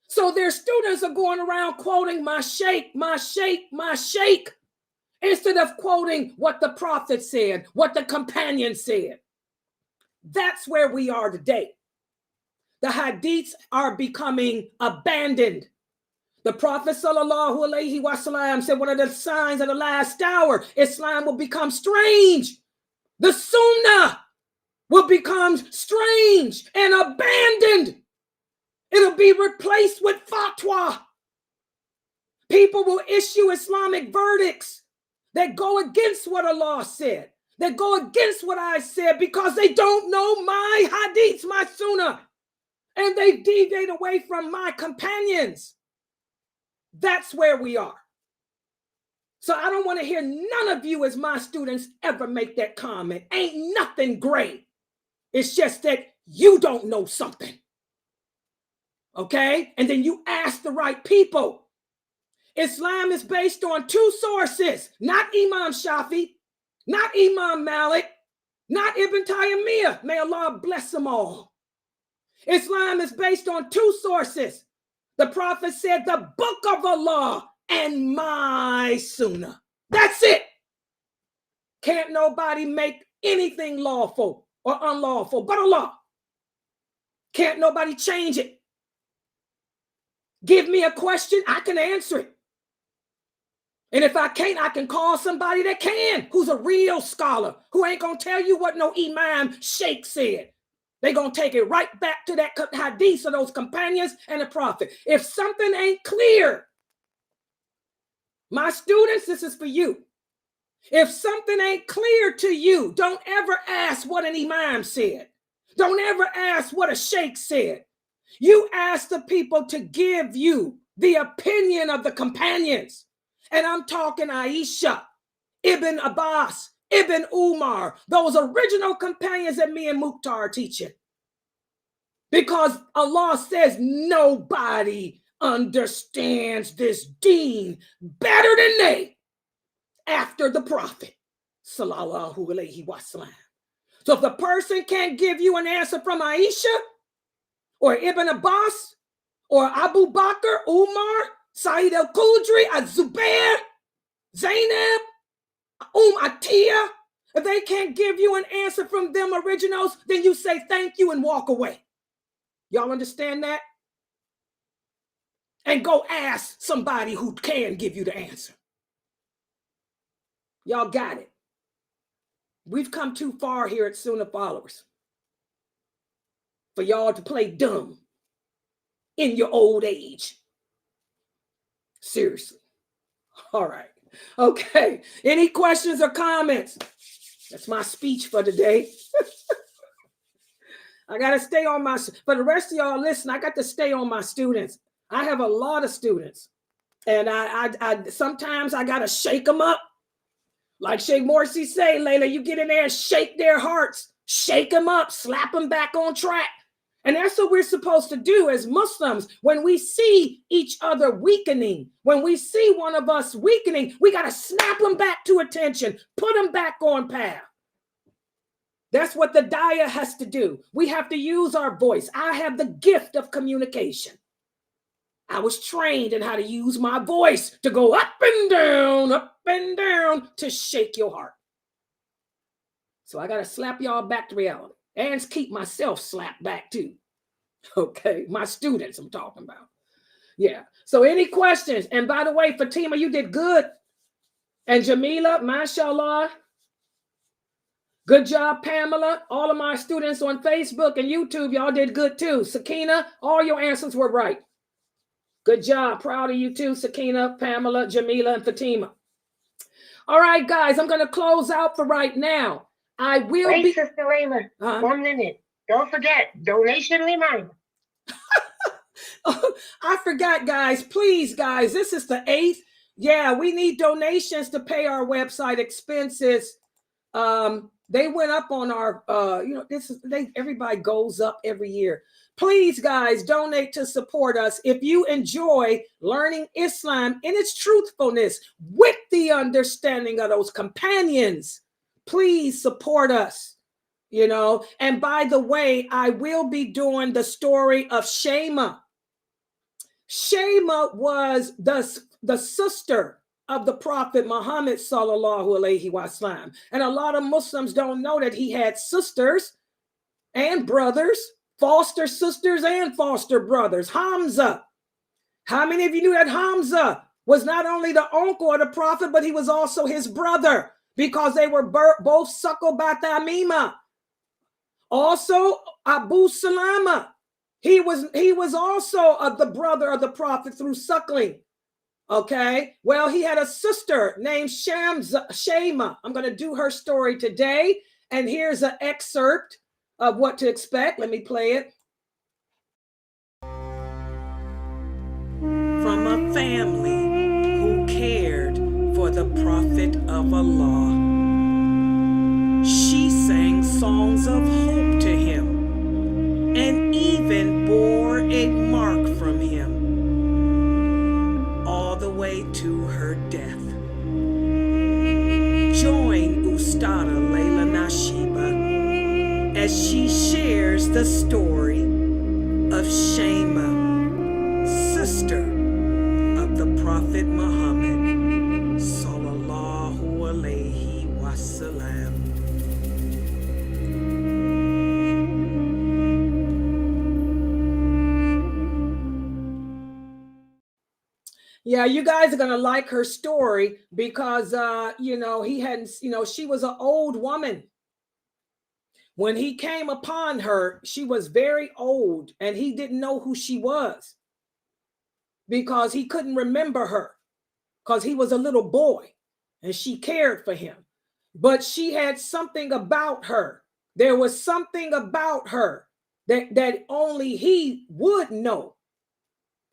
So their students are going around quoting my sheikh, my sheikh, my sheikh, instead of quoting what the Prophet said, what the companion said. That's where we are today. The hadiths are becoming abandoned. The Prophet sallallahu alaihi wasallam said one of the signs of the last hour, Islam will become strange. The Sunnah will become strange and abandoned. It'll be replaced with fatwa. People will issue Islamic verdicts that go against what Allah said, that go against what I said because they don't know my hadiths, my Sunnah, and they deviate away from my companions. That's where we are. So I don't want to hear none of you as my students ever make that comment. Ain't nothing great. It's just that you don't know something. Okay? And then you ask the right people. Islam is based on two sources, not Imam Shafi, not Imam Malik, not Ibn Taymiyyah. May Allah bless them all. Islam is based on two sources. The Prophet said the book of Allah and my Sunnah. That's it. Can't nobody make anything lawful or unlawful but Allah. Can't nobody change it. Give me a question, I can answer it. And if I can't, I can call somebody that can, who's a real scholar, who ain't gonna tell you what no Imam Sheikh said. They're going to take it right back to that hadith of those companions and the Prophet. If something ain't clear, my students, this is for you. If something ain't clear to you, don't ever ask what an Imam said. Don't ever ask what a Sheikh said. You ask the people to give you the opinion of the companions. And I'm talking Aisha, Ibn Abbas, Ibn Umar, those original companions that me and Mukhtar are teaching. Because Allah says nobody understands this deen better than they after the Prophet. Sallallahu alaihi wasallam. So if the person can't give you an answer from Aisha or Ibn Abbas or Abu Bakr, Umar, Sa'id al-Khudri, Az-Zubair, Zainab, Atiyah, if they can't give you an answer from them originals, then you say thank you and walk away. Y'all understand that? And go ask somebody who can give you the answer. Y'all got it. We've come too far here at Sunnah Followers for y'all to play dumb in your old age. Seriously. All right. Okay. Any questions or comments? That's my speech for today. I got to stay on my, for the rest of y'all, listen, I got to stay on my students. I have a lot of students. And I sometimes I got to shake them up. Like Sheikh Morsi say, Layla, you get in there and shake their hearts, shake them up, slap them back on track. And that's what we're supposed to do as Muslims. When we see each other weakening, when we see one of us weakening, we got to snap them back to attention, put them back on path. That's what the daya has to do. We have to use our voice. I have the gift of communication. I was trained in how to use my voice to go up and down to shake your heart. So I got to slap y'all back to reality and keep myself slapped back too. Okay, my students I'm talking about. Yeah. So any questions? And by the way, Fatima, you did good. And Jamila, mashallah. Good job, Pamela. All of my students on Facebook and YouTube, y'all did good too. Sakina, all your answers were right. Good job. Proud of you too, Sakina, Pamela, Jamila, and Fatima. All right, guys, I'm going to close out for right now. I will Wait, be... Sister Layla, 1 minute. Don't forget, donation reminder. I forgot, guys. Please, guys, this is the 8th. Yeah, we need donations to pay our website expenses. They went up on our, everybody goes up every year. Please, guys, donate to support us. If you enjoy learning Islam in its truthfulness with the understanding of those companions, please support us, And by the way, I will be doing the story of Shema. Shema was the sister of the Prophet Muhammad sallallahu alaihi wasallam. And a lot of Muslims don't know that he had sisters and brothers, foster sisters and foster brothers. Hamza. How many of you knew that Hamza was not only the uncle of the Prophet, but he was also his brother because they were both suckled by Tamima. Also, Abu Salama. He was also the brother of the Prophet through suckling. Okay, well, he had a sister named Shema. I'm going to do her story today. And here's an excerpt of what to expect. Let me play it. From a family who cared for the Prophet of Allah, she sang songs of hope to him and even bore a mark from him all the way to her death. Join Ustada lailanasheeba as she shares the story of Shema, sister of the Prophet Muhammad sallallahu alaihi wasallam. Yeah, you guys are going to like her story because, he hadn't, she was an old woman. When he came upon her, she was very old and he didn't know who she was because he couldn't remember her because he was a little boy and she cared for him. But she had something about her. There was something about her that only he would know.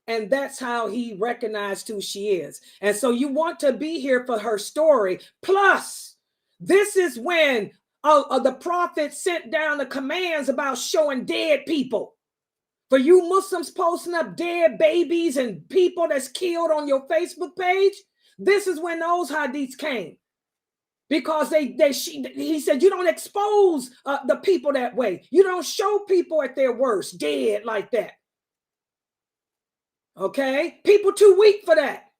And that's how he recognized who she is. And so you want to be here for her story. Plus, this is when the Prophet sent down the commands about showing dead people. For you Muslims posting up dead babies and people that's killed on your Facebook page, this is when those hadiths came. Because he said, you don't expose the people that way. You don't show people at their worst, dead like that. Okay, people too weak for that.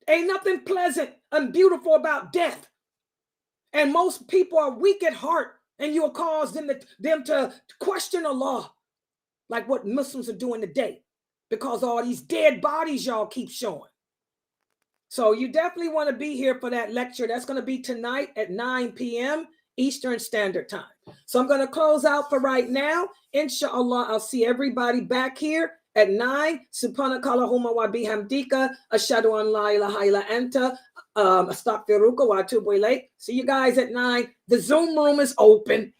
Ain't nothing pleasant and beautiful about death. And most people are weak at heart, and you'll cause them to question Allah, like what Muslims are doing today, because all these dead bodies y'all keep showing. So you definitely want to be here for that lecture. That's going to be tonight at 9 p.m. Eastern Standard Time. So I'm going to close out for right now. Inshallah, I'll see everybody back here at 9. Subhanakallahumma wa bihamdika ashhadu an la ilaha illa anta astaghfiruka wa atubu ilayk. See you guys at 9. The Zoom room is open.